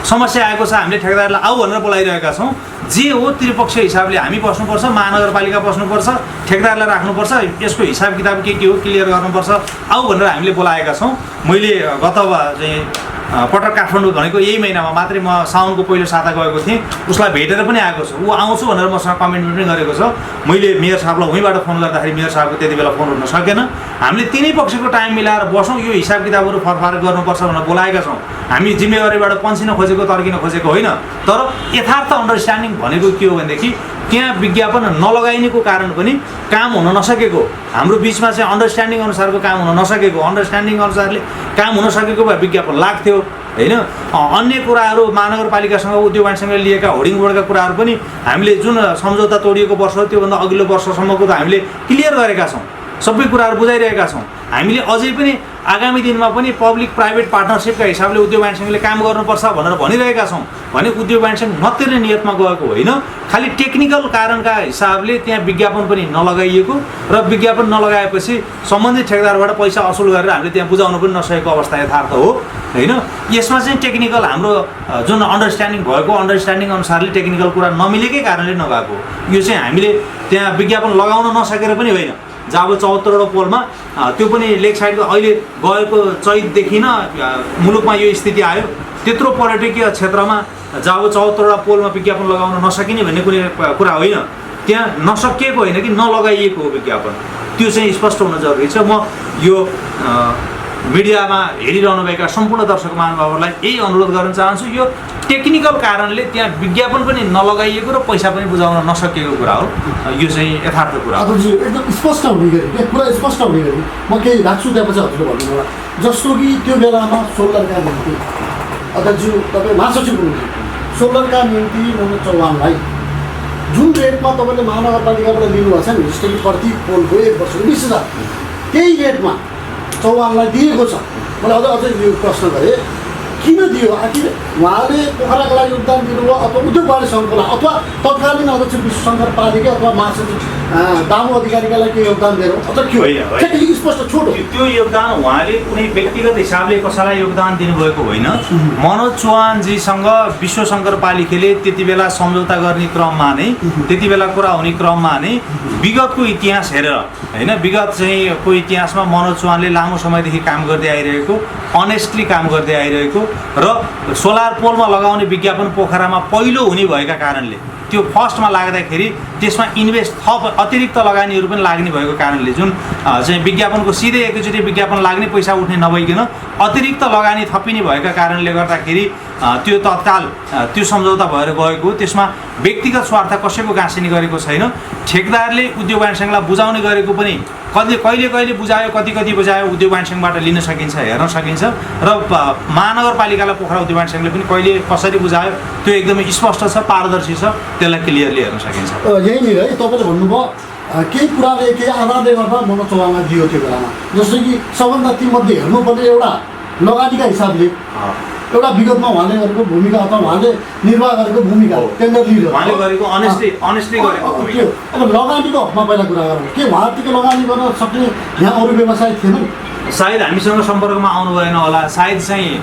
समस्या आएको छ, हामीले ठेकेदारलाई आऊ भनेर बोलाइरहेका छौँ। जे हो त्रिपक्षीय हिसाबले हामी बस्नुपर्छ, महानगरपालिका बस्नुपर्छ, ठेकेदारलाई राख्नुपर्छ, यसको हिसाब किताब के हो क्लियर गर्नुपर्छ, आऊ भनेर हामीले बोलाएका छौँ। मैले गत चाहिँ पटक काठमाडौँ भनेको यही महिनामा मात्रै म साउनको पहिलो साता गएको थिएँ, उसलाई भेटेर पनि आएको छु। ऊ आउँछु भनेर मसँग कमिटमेन्ट पनि गरेको छ। मैले मेयर साहबलाई उहीँबाट फोन गर्दाखेरि मेयर साहबको त्यति बेला फोन उठ्न सकेन। हामीले तिनै पक्षको टाइम मिलाएर बसौँ, यो हिसाब किताबहरू फरफार गर्नुपर्छ भनेर बोलाएका छौँ। हामी जिम्मेवारीबाट पन्सिन खोजेको तर्किन खोजेको होइन, तर यथार्थ अन्डरस्ट्यान्डिङ भनेको के हो भनेदेखि त्यहाँ विज्ञापन नलगाइनेको कारण पनि काम हुन नसकेको, हाम्रो बिचमा चाहिँ अन्डरस्ट्यान्डिङ अनुसारको काम हुन नसकेको, अन्डरस्ट्यान्डिङ अनुसारले काम हुन सकेको भए विज्ञापन लाग्थ्यो होइन। अन्य कुराहरू महानगरपालिकासँग उद्योग वाणिज्यसँगले लिएका होर्डिङ बोर्डका कुराहरू पनि हामीले जुन सम्झौता तोडिएको वर्ष हो त्योभन्दा अघिल्लो वर्षसम्मको त हामीले क्लियर गरेका छौँ, सबै कुराहरू बुझाइरहेका छौँ। हामीले अझै पनि आगामी दिनमा पनि पब्लिक प्राइभेट पार्टनरसिपका हिसाबले उद्योग वाणिज्यसँगले काम गर्नुपर्छ भनेर भनिरहेका छौँ। भने उद्योग वाणिज्य नतिर्ने नियतमा गएको होइन, खालि टेक्निकल कारणका हिसाबले त्यहाँ विज्ञापन पनि नलगाइएको र विज्ञापन नलगाएपछि सम्बन्धित ठेकेदारबाट पैसा असुल गरेर हामीले त्यहाँ बुझाउनु पनि नसकेको अवस्था यथार्थ हो होइन। यसमा चाहिँ टेक्निकल हाम्रो जुन अन्डरस्ट्यान्डिङ भएको अन्डरस्ट्यान्डिङ अनुसारले टेक्निकल कुरा नमिलेकै कारणले नगएको, यो चाहिँ हामीले त्यहाँ विज्ञापन लगाउन नसकेर पनि होइन। जब 74वटा पोलमा त्यो पनि लेक साइडको अहिले गएको चैतदेखि न मुलुकमा यो स्थिति आयो, त्यत्रो पर्यटकीय क्षेत्रमा जब 74वटा पोलमा विज्ञापन लगाउन नसकिने भन्ने कुनै कुरा होइन। त्यहाँ नसकिएको होइन कि नलगाइएको हो विज्ञापन, त्यो चाहिँ स्पष्ट हुन जरुरी छ। म यो मिडियामा हेरिरहनुभएका सम्पूर्ण दर्शक महानुभावहरूलाई यही अनुरोध गर्न चाहन्छु, यो टेक्निकल कारणले त्यहाँ विज्ञापन पनि नलगाइएको र पैसा पनि बुझाउन नसकेको कुरा हो, यो चाहिँ यथार्थ कुरा हो। एकदम स्पष्ट हुने गरी कुरा स्पष्ट हुने गरी म केही राख्छु, त्यहाँपछि हजुरले भन्नु होला। जस्तो कि त्यो बेलामा सोलरका निम्ति अध्यक्ष तपाईँ महासचिव हुनुहुन्थ्यो, सोलरका निम्ति मनोज चौहानलाई जुन रेटमा तपाईँले महानगरपालिकाबाट लिनुभएको छ नि, जस्तो कि प्रति पोलको 1 वर्षको 20,000 त्यही रेटमा चौहानलाई दिएको छ। मैले अझै यो प्रश्न गरेँ, किन दियो? आखिर उहाँले पोखराको लागि योगदान दिनुभयो अथवा उद्योग वाणिज्य सङ्घको लागि अथवा तत्कालीन अध्यक्ष विश्वशङ्कर पालिका अथवा महासचिव दामु अधिकारीका लागि योगदान दिएर अथवा के स्पष्ट छोटो त्यो योगदान उहाँले कुनै व्यक्तिगत हिसाबले कसैलाई योगदान दिनुभएको होइन। मनोज चौहानजीसँग विश्वशङ्कर पालिकाले त्यति बेला सम्झौता गर्ने क्रममा नै, त्यति बेला कुरा हुने क्रममा नै विगतको इतिहास हेरेर होइन, विगत चाहिँ को इतिहासमा मनोज चौहानले लामो समयदेखि काम गर्दै आइरहेको, अनेस्टली काम गर्दै आइरहेको र सोलर पोलमा लगाउने विज्ञापन पोखरामा पहिलो हुने भएका कारणले त्यो फर्स्टमा लाग्दाखेरि त्यसमा इन्भेस्ट थप अतिरिक्त लगानीहरू पनि लाग्ने भएको कारणले जुन चाहिँ विज्ञापनको सिधै एकैचोटि विज्ञापन लाग्ने पैसा उठ्ने नभइकन अतिरिक्त लगानी थपिने भएका कारणले गर्दाखेरि त्यो तत्काल त्यो सम्झौता भएर गएको, त्यसमा व्यक्तिगत स्वार्थ कसैको गाँसिने गरेको छैन। ठेकेदारले उद्योग वाणिज्य सङ्घलाई बुझाउने गरेको पनि कहिले कहिले बुझायो, कति बुझायो, उद्योग वाणिज्य सङ्घबाट लिन सकिन्छ, हेर्न सकिन्छ र महानगरपालिकालाई पोखरा उद्योग वाणिज्य सङ्घले पनि कहिले कसरी बुझायो त्यो एकदमै स्पष्ट छ, पारदर्शी छ, त्यसलाई क्लियरली हेर्न सकिन्छ। यहीँनिर है तपाईँले भन्नुभयो केही कुराले केही आधारले गर्दा मनोज चौहानलाई दियो त्यो बेलामा, जस्तो कि सबभन्दा तीमध्ये हेर्नुपर्ने एउटा लगानीका हिसाबले एउटा विगतमा उहाँले गरेको भूमिका अथवा उहाँले निर्वाह गरेको भूमिका टेन्डर लिएर उहाँले गरेको अनेस्टली गरेको भूमिका। अब लगानीको हकमा पहिला कुरा गरौँ, के उहाँतिर लगानी गर्न सक्ने यहाँ अरू व्यवसाय थिएनन्? सायद हामीसँग सम्पर्कमा आउनु भएन होला, सायद चाहिँ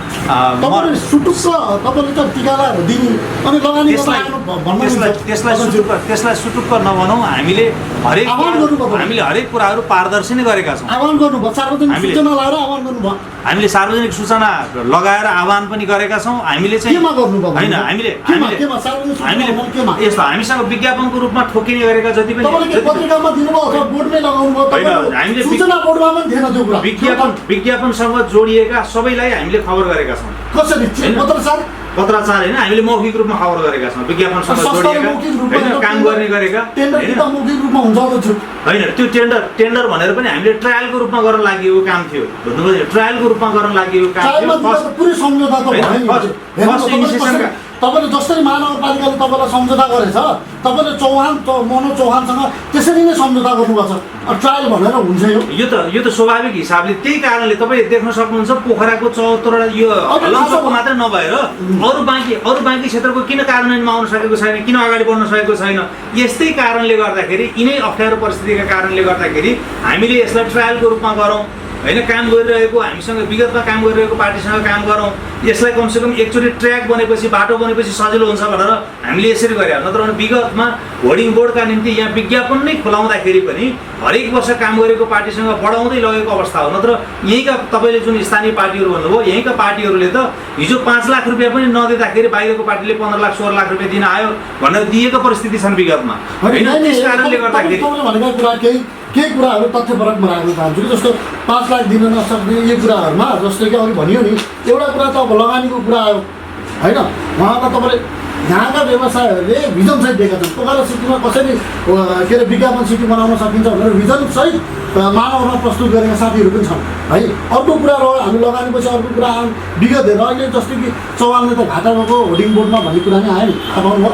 तपाईँले सुटुक्क तपाईँले त टिका लगाएर दिनु अनि लगानी त्यसलाई सुटुक्क नभनौँ, हामीले हरेक कुराहरू पारदर्शी नै गरेका छौँ। आह्वान गर्नुभयो, सार्वजनिक सूचना लगाएर आह्वान गर्नुभयो, हामीले सार्वजनिक सूचना लगाएर आह्वान पनि गरेका छौँ। हामीले चाहिँ होइन, हामीले यस्तो हामीसँग विज्ञापनको रूपमा ठोकिने गरेका जति पनि पत्रिकामा दिनुभयो अथवा बोर्डमै लगाउनु भयो, हामीले सूचना बोर्डमा पनि थिएन त्यो कुरा। विज्ञापनसँग जोडिएका सबैलाई हामीले खबर गरेका छौँ। कसरी पत्रचार पत्राचार होइन हामीले मौखिक रूपमा खबर गरेका छौँ, विज्ञापनसँग जोडिएका होइन, काम गर्ने गरेका होइन। त्यो टेन्डर भनेर पनि हामीले ट्रायलको रूपमा गर्न लागि काम थियो, बुझ्नुभयो? ट्रायलको रूपमा गर्न लागि काम थियो। तपाईँले जसरी महानगरपालिकाले तपाईँलाई सम्झौता गरेछ, तपाईँले मनोज चौहानसँग त्यसरी नै सम्झौता गर्नुपर्छ। ट्रायल भनेर हुन्छ यो त स्वाभाविक हिसाबले त्यही कारणले तपाईँ देख्न सक्नुहुन्छ पोखराको 74वटा यो लङ्चको मात्रै नभएर अरू बाँकी क्षेत्रको किन कार्यान्वयनमा आउन सकेको छैन, किन अगाडि बढ्न सकेको छैन, यस्तै कारणले गर्दाखेरि, यिनै अप्ठ्यारो परिस्थितिका कारणले गर्दाखेरि हामीले यसलाई ट्रायलको रूपमा गरौँ होइन। काम गरिरहेको हामीसँग विगतमा काम गरिरहेको पार्टीसँग काम गरौँ, यसलाई कमसेकम एकचोटि ट्र्याक बनेपछि बाटो बनेपछि सजिलो हुन्छ भनेर हामीले यसरी गरे। नत्र भने विगतमा होर्डिङ बोर्डका निम्ति यहाँ विज्ञापन नै खुलाउँदाखेरि पनि हरेक वर्ष काम गरेको पार्टीसँग बढाउँदै लगेको अवस्था हो। नत्र यहीँका तपाईँले जुन स्थानीय पार्टीहरू भन्नुभयो, यहीँका पार्टीहरूले त हिजो 5 लाख रुपियाँ पनि नदिँदाखेरि बाहिरको पार्टीले 15 लाख 16 लाख रुपियाँ दिन आयो भनेर दिएको परिस्थिति छन् विगतमा होइन। त्यस कारणले गर्दाखेरि केही कुराहरू तथ्यपरकमा राख्न चाहन्छु कि जस्तो 5 लाख दिन नसक्ने यी कुराहरूमा, जस्तो कि अघि भनियो नि, एउटा कुरा त अब लगानीको कुरा आयो होइन। उहाँलाई तपाईँले यहाँका व्यवसायहरूले भिजनसहित दिएका छन्, पोखरा सिटीमा कसरी के अरे विज्ञापन सिटी बनाउन सकिन्छ भनेर भिजनसहित मानवमा प्रस्तुत गरेका साथीहरू पनि छन् है। अर्को कुरा रह्यो हामी लगानीपछि अर्को कुरा आयो विगत हेरेर अहिले जस्तो कि चौहानले त घाटा भएको होर्डिङ बोर्डमा भन्ने कुरा नै आयो नि, थाहा पाउनु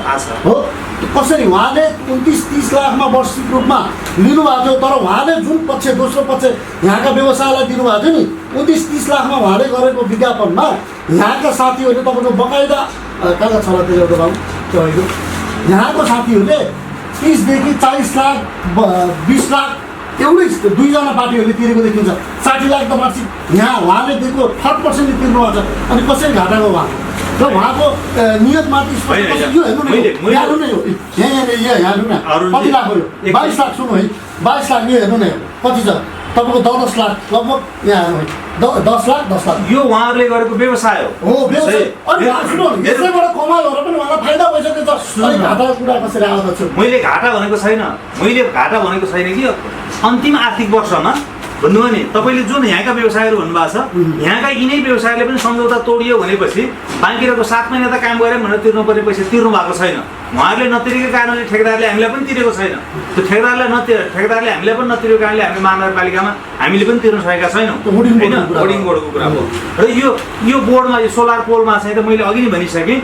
हो। कसरी उहाँले 29-30 लाखमा वार्षिक रूपमा लिनुभएको थियो, तर उहाँले जुन दोस्रो पक्ष यहाँका व्यवसायलाई दिनुभएको थियो नि 29-30 लाखमा उहाँले गरेको विज्ञापनमा यहाँका साथीहरूले तपाईँको बकाइदा कागज छ त्यो एउटा भाउ तपाईँको यहाँको साथीहरूले 30 देखि 40 लाख 20 लाख एउटै 2जना पार्टीहरूले तिरेको देखिन्छ। 60 लाख त वार्षिक यहाँ उहाँले दिएको 30% तिर्नु भएको छ। अनि कसरी घाटाको उहाँ र उहाँको नियतमाथि यो हेर्नु न, यहाँ नै हो, यहाँ हेर्नु न कति लाख हो यो 22 लाख। सुन्नु है 22 लाख यो हेर्नु न कति छ तपाईँको 10 लाख लगभग यहाँ हेर्नु है 10 लाख यो उहाँहरूले गरेको व्यवसाय हो। व्यवसाय अनि सुन्नु यसैबाट कमाइ हो र पनि उहाँलाई फाइदा भइसकेको छ। अनि घाटाको कुरा कसरी आउँदछ? मैले घाटा भनेको छैन कि अन्तिम आर्थिक वर्षमा भन्नुभयो नि तपाईँले जुन यहाँका व्यवसायहरू भन्नुभएको छ, यहाँका यिनै व्यवसायले पनि सम्झौता तोडियो भनेपछि बाँकी रहेको 7 महिना त काम गऱ्यो भनेर तिर्नुपर्ने पैसा तिर्नु भएको छैन। उहाँहरूले नतिरेको कारणले ठेकेदारले हामीलाई पनि तिरेको छैन। त्यो ठेकेदारले हामीलाई पनि नतिरेको कारणले हामी महानगरपालिकामा हामीले पनि तिर्न सकेका छैनौँ होइन। होर्डिङ बोर्डको कुरा हो र यो बोर्डमा यो सोलर पोलमा चाहिँ त मैले अघि नै भनिसकेँ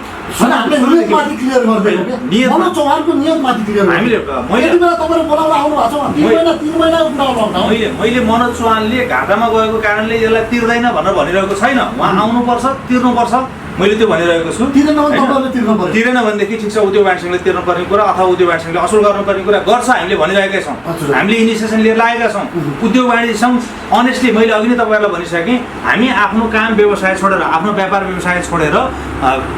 मैले मनोज चौहानले घाटामा गएको कारणले यसलाई तिर्दैन भनेर भनिरहेको छैन। उहाँ आउनुपर्छ, तिर्नुपर्छ, मैले त्यो भनिरहेको छु। तिरेन भनेदेखि ठिक छ, उद्योग वाणिज्य सङ्घले तिर्नुपर्ने कुरा अथवा उद्योग वाणिज्य सङ्घले असुल गर्नुपर्ने कुरा गर्छ हामीले भनिरहेका छौँ। हामीले इनिसिएसन लिएर लागेका छौँ। उद्योग वाणिज्य सङ्घ अनेस्टली मैले अघि नै तपाईँहरूलाई भनिसकेँ, हामी आफ्नो काम व्यवसाय छोडेर आफ्नो व्यापार व्यवसाय छोडेर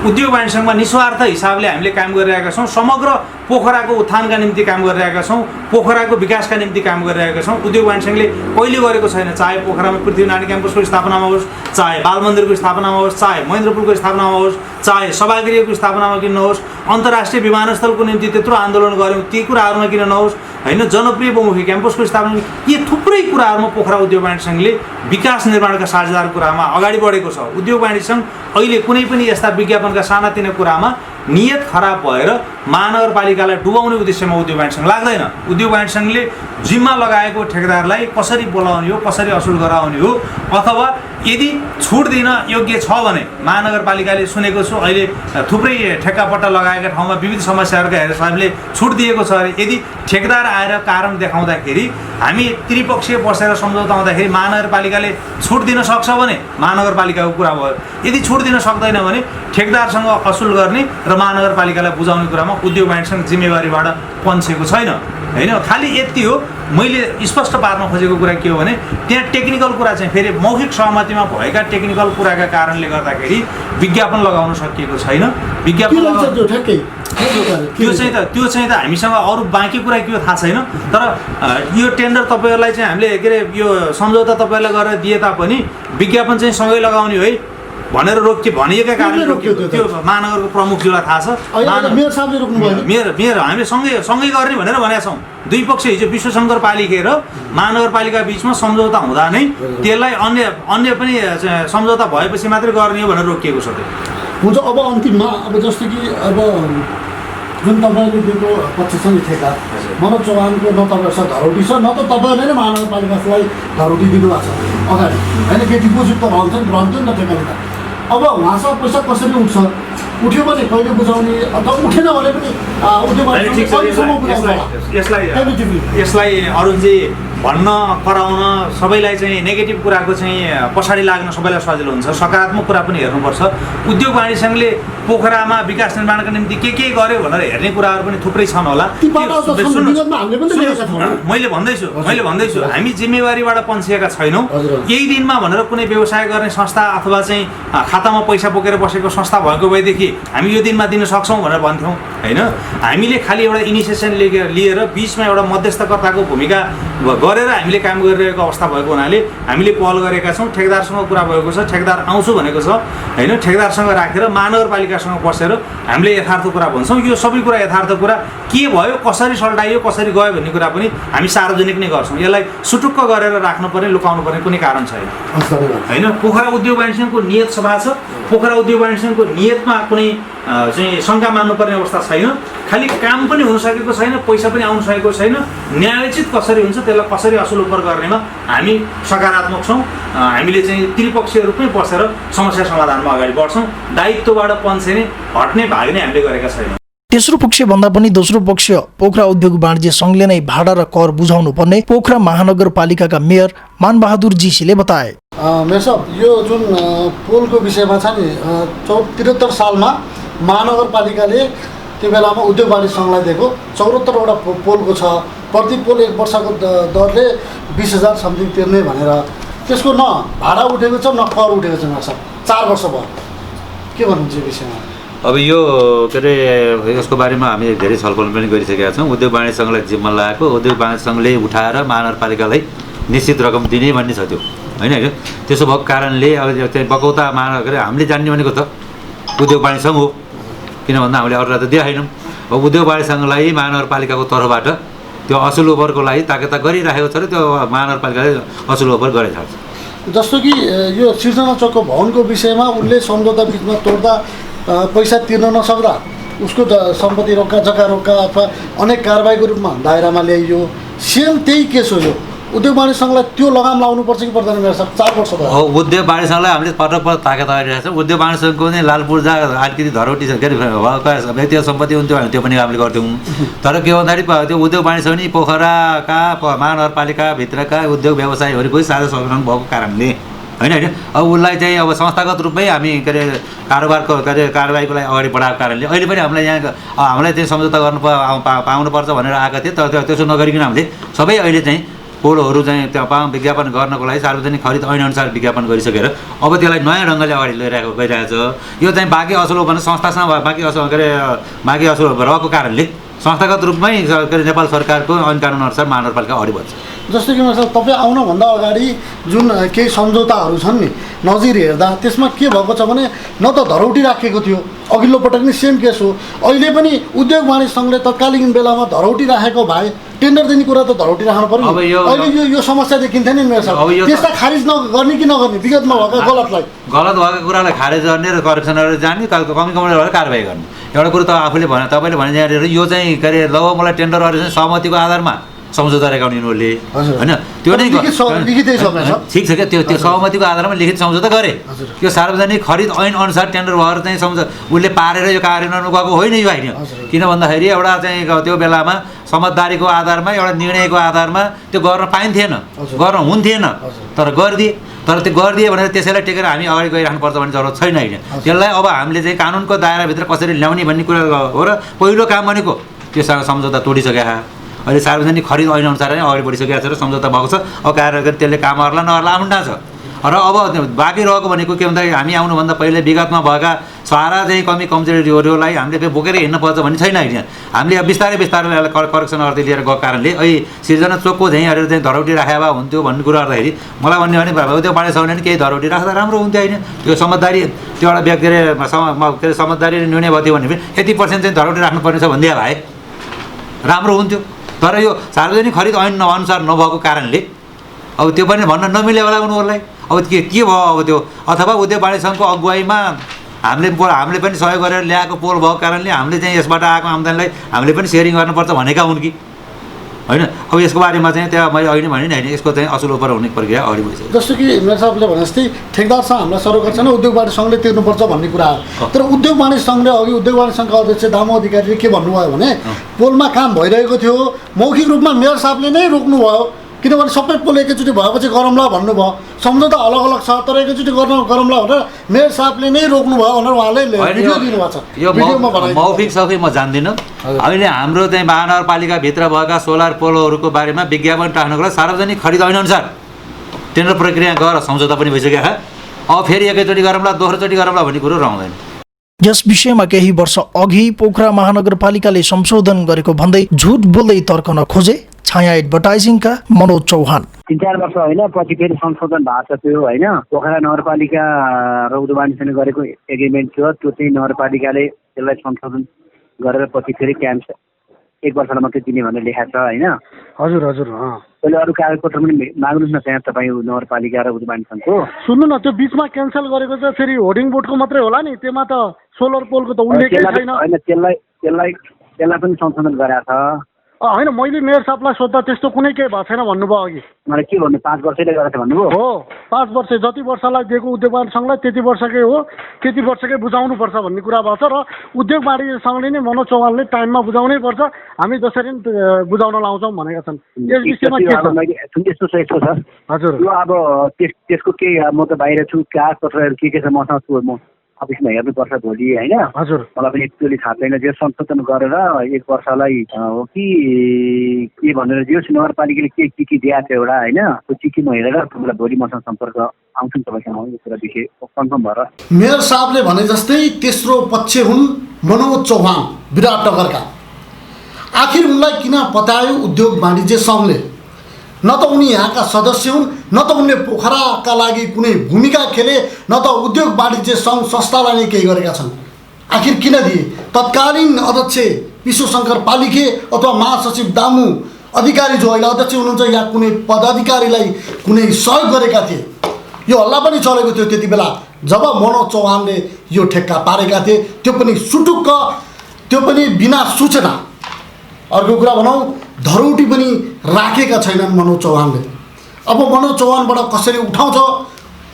उद्योग वाणिज्य सङ्घमा निस्वार्थ हिसाबले हामीले काम गरिरहेका छौँ। समग्र पोखराको उत्थानका निम्ति काम गरिरहेका छौँ, पोखराको विकासका निम्ति काम गरिरहेका छौँ। उद्योग वाणिज्य सङ्घले कहिले गरेको छैन, चाहे पोखरामा पृथ्वीनारायण क्याम्पसको स्थापनामा होस्, चाहे बाल मन्दिरको स्थापनामा होस्, चाहे महेन्द्रपुरको स्थापनामा होस्, चाहे सभागृहको स्थापनामा किन नहोस्, अन्तर्राष्ट्रिय विमानस्थलको निम्ति त्यत्रो आन्दोलन गऱ्यौँ ती कुराहरूमा किन नहोस् होइन, जनप्रिय बहुमुखी क्याम्पसको स्थापना, यी थुप्रै कुराहरूमा पोखरा उद्योग वाणिज्य सङ्घले विकास निर्माणका साझेदार कुरामा अगाडि बढेको छ। उद्योग वाणिज्य सङ्घ अहिले कुनै पनि यस्ता विज्ञापनका सानातिना कुरामा नियत खराब भएर महानगरपालिकालाई डुबाउने उद्देश्यमा उद्योग वाणिज्य सङ्घ लाग्दैन। उद्योग वाणिज्य सङ्घले जिम्मा लगाएको ठेकेदारलाई कसरी बोलाउने हो, कसरी असुल गराउने हो, अथवा यदि छुट दिन योग्य छ भने महानगरपालिकाले सुनेको छु अहिले थुप्रै ठेक्कापट्टा लगाएका ठाउँमा विविध समस्याहरूका हिसाबले छुट दिएको छ अरे। यदि ठेकेदार आएर कारण देखाउँदाखेरि हामी त्रिपक्षीय बसेर सम्झौता आउँदाखेरि महानगरपालिकाले छुट दिन सक्छ भने महानगरपालिकाको कुरा भयो। यदि छुट दिन सक्दैन भने ठेकेदारसँग असुल गर्ने र महानगरपालिकालाई बुझाउने कुरामा उद्योग वाणिज्य सङ्घ जिम्मेवारीबाट पन्छेको छैन होइन। खालि यति हो मैले स्पष्ट पार्न खोजेको कुरा के हो भने त्यहाँ टेक्निकल कुरा चाहिँ फेरि मौखिक सहमतिमा भएका टेक्निकल कुराका कारणले गर्दाखेरि विज्ञापन लगाउन सकिएको छैन। विज्ञापन त्यो चाहिँ त हामीसँग अरू बाँकी कुरा के हो थाहा छैन। तर यो टेन्डर तपाईँहरूलाई चाहिँ हामीले के अरे यो सम्झौता तपाईँहरूलाई गरेर दिए तापनि विज्ञापन चाहिँ सँगै लगाउने है भनेर भनिएका कारणले रोकियो। त्यो महानगरको प्रमुखज्यूलाई थाहा छ, मेयर हामीले सँगै गर्ने भनेर भनेका छौँ। दुई पक्ष हिजो विश्वशङ्कर पालिका र महानगरपालिका बिचमा सम्झौता हुँदा नै त्यसलाई अन्य पनि सम्झौता भएपछि मात्रै गर्ने हो भनेर रोकिएको छ। हुन्छ। अब अन्तिममा अब जस्तो कि अब जुन तपाईँले दिएको 25 ठेका मनोज चौहानको न तपाईँहरूसँग धरौटी छ न त तपाईँहरूले नै महानगरपालिकालाई धरौटी दिनुभएको छ अगाडि होइन, कि डिपोजिट त रहन्छ नि त ठेकाले त। अब उहाँसँग पैसा कसरी उठ्छ, उठ्यो भने कहिले बुझाउने अथवा उठेन भने पनि यसलाई अरुणजी भन्न कराउन सबैलाई चाहिँ नेगेटिभ कुराको चाहिँ पछाडि लाग्न सबैलाई सजिलो हुन्छ, सकारात्मक कुरा पनि हेर्नुपर्छ। उद्योग वाणिज्य सङ्घले पोखरामा विकास निर्माणका निम्ति के गर्यो भनेर हेर्ने कुराहरू पनि थुप्रै छन् होला। मैले भन्दैछु हामी जिम्मेवारीबाट पन्छिएका छैनौँ। यही दिनमा भनेर कुनै व्यवसाय गर्ने संस्था अथवा चाहिँ खातामा पैसा बोकेर बसेको संस्था भएको भएदेखि हामी यो दिनमा दिन सक्छौँ भनेर भन्थ्यौँ होइन। हामीले खालि एउटा इनिसिएसन लिएर बिचमा एउटा मध्यस्थकर्ताको भूमिका गरेर हामीले काम गरिरहेको अवस्था भएको हुनाले हामीले पहल गरेका छौँ। ठेकेदारसँग कुरा भएको छ, ठेकेदार आउँछु भनेको छ होइन। ठेकेदारसँग राखेर महानगरपालिकासँग बसेर हामीले यथार्थ कुरा भन्छौँ। यो सबै कुरा यथार्थ कुरा के भयो, कसरी सल्टाइयो, कसरी गयो भन्ने कुरा पनि हामी सार्वजनिक नै गर्छौँ। यसलाई सुटुक्क गरेर राख्नुपर्ने, लुकाउनु पर्ने कुनै कारण छैन होइन। पोखरा उद्योग वाणिज्य सङ्घको नियत सभा छ। पोखरा उद्योग वाणिज्य सङ्घको नियतमा कुनै चाहिँ शङ्का मान्नुपर्ने अवस्था छैन। खालि काम पनि हुन सकेको छैन, पैसा पनि आउन सकेको छैन। न्यायोचित कसरी हुन्छ त्यसलाई कसरी असुल उपर गर्नेमा हामी सकारात्मक छौँ। हामीले चाहिँ त्रिपक्षीय रूपमै बसेर समस्या समाधानमा अगाडि बढ्छौँ। दायित्वबाट पन्छेने, हट्ने, भाग्ने हामीले गरेका छैनौँ। तेस्रो पक्ष भन्दा पनि दोस्रो पक्ष पोखरा उद्योग वाणिज्य सङ्घले नै भाडा र कर बुझाउनु पर्ने पोखरा महानगरपालिकाका मेयर मानबहादुर जीसीले बताए। मेयर साहब, यो जुन पोलको विषयमा छ नि 73 सालमा महानगरपालिकाले त्यो बेलामा उद्योग वाणिज्य सङ्घलाई दिएको 74वटा पोलको छ। प्रति पोल 1 वर्षको दरले 20,000 समथिङ तिर्ने भनेर त्यसको न भाडा उठेको छ न कर उठेको छ मेयर साहब। 4 वर्ष भयो। के भन्नुहुन्छ यो विषयमा? अब यो के अरे यसको बारेमा हामी धेरै छलफल पनि गरिसकेका छौँ। उद्योग वाणिज्य सङ्घलाई जिम्मा लगाएको, उद्योग वाणिज्य सङ्घले उठाएर महानगरपालिकालाई निश्चित रकम दिने भन्ने छ त्यो होइन। त्यसो भएको कारणले अब चाहिँ बकौता महानगर हामीले जान्ने भनेको त उद्योग वाणिज्य सङ्घ हो, किन भन्दा हामीले अरूलाई त दिएनौँ। अब उद्योग वाणिज्य सङ्घलाई महानगरपालिकाको तर्फबाट त्यो असुल ओभरको लागि ताकेता गरिराखेको छ र त्यो महानगरपालिकाले असुल ओभर गरेको छ। जस्तो कि यो सिर्जना चौकको भवनको विषयमा उनले सम्झौता बिचमा तोड्दा पैसा तिर्न नसक्दा उसको सम्पत्ति रोक्का, जग्गा रोक्का अथवा अनेक कारबाहीको रूपमा दायरामा ल्याइयो। सेम त्यही केस हो यो। उद्योग वाणिज्य सङ्घलाई त्यो लगाम लाउनुपर्छ कि पर्दैन मेरो साहब? 4 वर्ष भयो। उद्योग वाणिज्य सङ्घलाई हामीले पटक ताकेत गरिरहेको छौँ। उद्योग वाणिज्य सङ्घको नै लालपुर जहाँ अलिकति धरौटी छ, के अरे व्यक्तिगत सम्पत्ति हुन्थ्यो भने त्यो पनि हामीले गर्थ्यौँ। तर के भन्दाखेरि त्यो उद्योग वाणिज्य सङ्घ नि पोखराका महानगरपालिकाभित्रका उद्योग व्यवसायीहरूको साझा सङ्गठन भएको कारणले होइन। अब उसलाई चाहिँ अब संस्थागत रूपमै हामी के अरे कारोबारको के अरे कारबाहीको लागि अगाडि बढाएको कारणले अहिले पनि हामीलाई यहाँ हामीलाई चाहिँ सम्झौता गर्नु पाउनुपर्छ भनेर आएको थियो। तर त्यसो नगरिकन हामीले सबै अहिले चाहिँ पोलहरू चाहिँ त्यो विज्ञापन गर्नको लागि सार्वजनिक खरिद ऐनअनुसार विज्ञापन गरिसकेर अब त्यसलाई नयाँ ढङ्गले अगाडि गइरहेको छ। यो चाहिँ बाँकी असुल भने संस्थासँग बाँकी असुल के अरे बाँकी असुल रहेको कारणले संस्थागत रूपमै के अरे नेपाल सरकारको ऐन कानुन अनुसार महानगरपालिका अगाडि बढ्छ। जस्तो कि मतलब तपाईँ आउनुभन्दा अगाडि जुन केही सम्झौताहरू छन् नि नजिर हेर्दा त्यसमा के भएको छ भने न त धरौटी राखेको थियो, अघिल्लो पटक नि सेम केस हो। अहिले पनि उद्योग वाणिज्य सङ्घले तत्कालीन बेलामा धरौटी राखेको भए टेन्डर दिने कुरा त धरौटी राख्नु पर्यो। अहिले यो समस्या देखिन्थ्यो नि मेरो साहब। त्यसलाई खारिज गर्ने कि नगर्ने, विगतमा भएको गलत भएको कुरालाई खारेज गर्ने र करेक्सनहरू जाने, कमी गरेर कारबाही गर्ने। एउटा कुरो त आफूले भने तपाईँले भने यो चाहिँ के अरे ल मलाई टेन्डर गरेर चाहिँ सहमतिको आधारमा सम्झौता रेकाउने उनीहरूले होइन। त्यो नै ठिक छ क्या, त्यो सहमतिको आधारमा लिखित सम्झौता गरे। यो सार्वजनिक खरिद ऐन अनुसार टेन्डर भएर चाहिँ उसले पारेर यो कार्यान्वयन गएको होइन यो होइन। किन भन्दाखेरि एउटा चाहिँ त्यो बेलामा समझदारीको आधारमा एउटा निर्णयको आधारमा त्यो गर्न पाइन्थेन, गर्न हुन्थेन, तर गरिदिए। तर त्यो गरिदियो भनेर त्यसैलाई टेकेर हामी अगाडि गइराख्नुपर्छ भन्ने जरुरत छैन होइन। त्यसलाई अब हामीले चाहिँ कानुनको दायराभित्र कसरी ल्याउने भन्ने कुरा हो र पहिलो काम भनेको त्योसँग सम्झौता तोडिसकेका। अहिले सार्वजनिक खरिद ऐन अनुसार नै अगाडि बढिसकेको छ र सम्झौता भएको छ। अब कार्य त्यसले काम गर्ला नगर्ला आफ्ना छ। र अब बाँकी रहेको भनेको के भन्दाखेरि हामी आउनुभन्दा पहिले विगतमा भएका सारा चाहिँ कमजोरीहरूलाई हामीले बोकेर हिँड्नु पर्छ भन्ने छैन होइन। हामीले बिस्तारै बिस्तारै करेक्सन गर्दै लिएर गएको कारणले अहिले सिर्जना चोकको चाहिँ अरू चाहिँ धरौटी राखेको भए हुन्थ्यो भन्ने कुरा गर्दाखेरि मलाई भन्ने भने उद्योग वाणिज्य सङ्घले पनि केही धरौटी राख्दा राम्रो हुन्थ्यो होइन। त्यो समझदारी त्यो एउटा व्यक्ति के अरे समझदारी निर्णय भयो भने पनि 80% चाहिँ धरौटी राख्नुपर्ने छ भनिदिए भए राम्रो हुन्थ्यो। तर यो सार्वजनिक खरिद ऐन अनुसार नभएको कारणले अब त्यो पनि भन्न नमिल्यो होला उनीहरूलाई। अब के भयो अब त्यो, अथवा उद्योग वाणिज्य सङ्घको अगुवाईमा हामीले पनि सहयोग गरेर ल्याएको पोल भएको कारणले हामीले चाहिँ यसबाट आएको आम्दानीलाई हामीले पनि सेयरिङ गर्नुपर्छ भनेका हुन् कि होइन। अब यसको बारेमा चाहिँ त्यहाँ मैले अहिले भने नि होइन, यसको चाहिँ असुल उपर हुने प्रक्रिया अगाडि बढिसक्यो। जस्तो कि मेयर साहबले भने जस्तै ठेकदारसँग हामीलाई सरोकार छैन, उद्योग वाणिज्य सङ्घले तिर्नुपर्छ भन्ने कुरा हो। तर उद्योग वाणिज्य सङ्घले अघि उद्योग वाणिज्य सङ्घका अध्यक्ष दामु अधिकारीले के भन्नुभयो भने पोलमा काम भइरहेको थियो, मौखिक रूपमा मेयर साहबले नै रोक्नुभयो, किनभने सबै पोल एकैचोटि भएपछि गरौँला भन्नुभयो। सम्झौता अलग अलग छ तर एकैचोटि गरौँला भनेर मेयर साहबले नै रोक्नुभयो भनेर उहाँले भिडियो दिनुभएको छ। यो मौखिक सौखिक म जान्दिनँ। अहिले हाम्रो चाहिँ महानगरपालिकाभित्र भएका सोलर पोलहरूको बारेमा विज्ञापन राख्नको लागि सार्वजनिक खरिद ऐनअनुसार टेन्डर प्रक्रिया गरेर सम्झौता पनि भइसक्यो। अब फेरि एकैचोटि गरौँला दोस्रोचोटि गरौँला भन्ने कुरो रहँदैन। यस विषयमा केही वर्ष अघि पोखरा महानगरपालिकाले संशोधन गरेको भन्दै झुट बोल्दै तर्कन खोजे छाया एडभर्टाइजिङका मनोज चौहान। 3-4 वर्ष होइन, पछि फेरि संशोधन भएको छ त्यो होइन। पोखरा नगरपालिका र उद्योग वाणिज्यसँग गरेको एग्रिमेन्ट थियो, त्यो चाहिँ नगरपालिकाले त्यसलाई संशोधन गरेर पछि फेरि क्यान्सल 1 वर्षलाई मात्रै दिने भनेर लेखाएको छ होइन। हजुर हजुर। त्यसले अरू कागजपत्र पनि माग्नुहोस् न त्यहाँ तपाईँ नगरपालिका र उद्योग वाणिज्य सङ्घको। सुन्नु न, त्यो बिचमा क्यान्सल गरेको चाहिँ फेरि होर्डिङ बोर्डको मात्रै होला नि, त्यसमा त सोलर पोलको त उल्लेखै छैन। होइन, त्यसलाई पनि संशोधन गराएको छ। होइन, मैले मेयर साहबलाई सोद्धा त्यस्तो कुनै केही भएको छैन भन्नुभयो अघि। मलाई के भन्नु, 5 वर्षले गरेको छ भन्नुभयो हो। 5 वर्ष जति वर्षलाई दिएको उद्योग वाणिज्य सङ्घलाई त्यति वर्षकै हो, त्यति वर्षकै बुझाउनुपर्छ भन्ने कुरा भएको छ। र उद्योग वाणिज्य सङ्घले नै मनोज चौहानले टाइममा बुझाउनै पर्छ, हामी जसरी बुझाउन लाउँछौँ भनेका छन्। यस विषयमा के छ? यस्तो छ हजुर। यो अब त्यसको केही म त बाहिर छु, कागजपत्रहरू के छ मसँग छु, म अफिसमा हेर्नुपर्छ भोलि होइन। हजुर। मलाई पनि एक्चुअली थाहा छैन। जो संशोधन गरेर 1 वर्षलाई हो कि के भनेर जो नगरपालिकाले के चिठी दिएको थियो एउटा होइन, त्यो चिठी म हेरेर तपाईँलाई भोलि मसँग सम्पर्क आउँछु तपाईँसँग यो कुरा विषय कन्फर्म भएर। मेयर साहबले भने जस्तै तेस्रो पक्ष हुन् मनोज चौहान विराटनगरका। आखिर उनलाई किन पतायो उद्योग वाणिज्य सङ्घले? न त उनी यहाँका सदस्य हुन्, न त उनले पोखराका लागि कुनै भूमिका खेले, न त उद्योग वाणिज्य सङ्घ संस्थालाई नै केही गरेका छन्। आखिर किन दिए? तत्कालीन अध्यक्ष विश्वशङ्कर पालिके अथवा महासचिव दामु अधिकारी जो अहिले अध्यक्ष हुनुहुन्छ या कुनै पदाधिकारीलाई कुनै सहयोग गरेका थिए? यो हल्ला पनि चलेको थियो त्यति बेला जब मनोज चौहानले यो ठेक्का पारेका थिए, त्यो पनि सुटुक्क, त्यो पनि बिना सूचना। अर्को कुरा भनौँ, धरोटी पनि राखेका छैनन् मनोज चौहानले। अब मनोज चौहानबाट कसरी उठाउँछ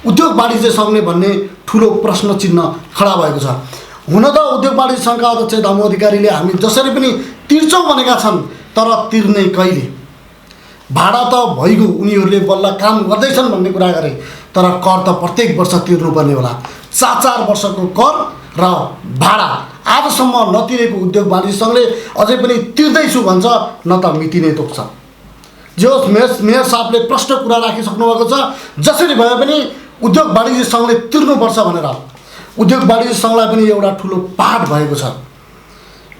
उद्योग वाणिज्य सङ्घले भन्ने ठुलो प्रश्न चिन्ह खडा भएको छ। हुन त उद्योग वाणिज्य सङ्घका अध्यक्ष दामु अधिकारीले हामी जसरी पनि तिर्छौँ भनेका छन्, तर तिर्ने कहिले? भाडा त भइगयो, उनीहरूले बल्ल काम गर्दैछन् भन्ने कुरा गरे, तर कर त प्रत्येक वर्ष तिर्नुपर्ने होला। 4-4 वर्षको कर र भाडा आजसम्म नतिरेको उद्योग वाणिज्य सङ्घले अझै पनि तिर्दैछु भन्छ, न त मिति नै तोक्छ। जो मेयर साहबले प्रश्न कुरा राखिसक्नु भएको छ, जसरी भए पनि उद्योग वाणिज्य सङ्घले तिर्नुपर्छ भनेर। उद्योग वाणिज्य सङ्घलाई पनि एउटा ठुलो पाठ भएको छ,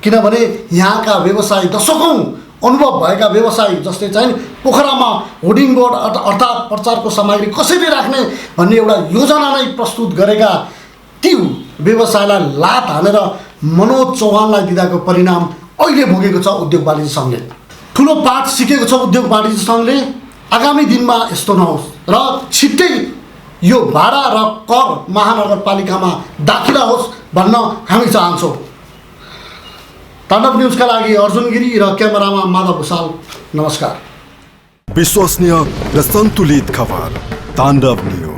किनभने यहाँका व्यवसायी दशकौँ अनुभव भएका व्यवसायी जस्तै चाहिँ पोखरामा होर्डिङ बोर्ड अर्थात् प्रचारको सामग्री कसरी राख्ने भन्ने एउटा योजना नै प्रस्तुत गरेका ती व्यवसायलाई लात हानेर मनोज चौहानलाई दिँदाको परिणाम अहिले भोगेको छ उद्योग वाणिज्य सङ्घले। ठुलो पाठ सिकेको छ उद्योग वाणिज्य सङ्घले। आगामी दिनमा यस्तो नहोस् र छिट्टै यो भाडा र कर महानगरपालिकामा दाखिला होस् भन्न हामी चाहन्छौँ। ताण्डव न्युजका लागि अर्जुन गिरी र क्यामेरामा माधव भुषाल, नमस्कार। विश्वसनीय र सन्तुलित खबर ताण्डव न्युज।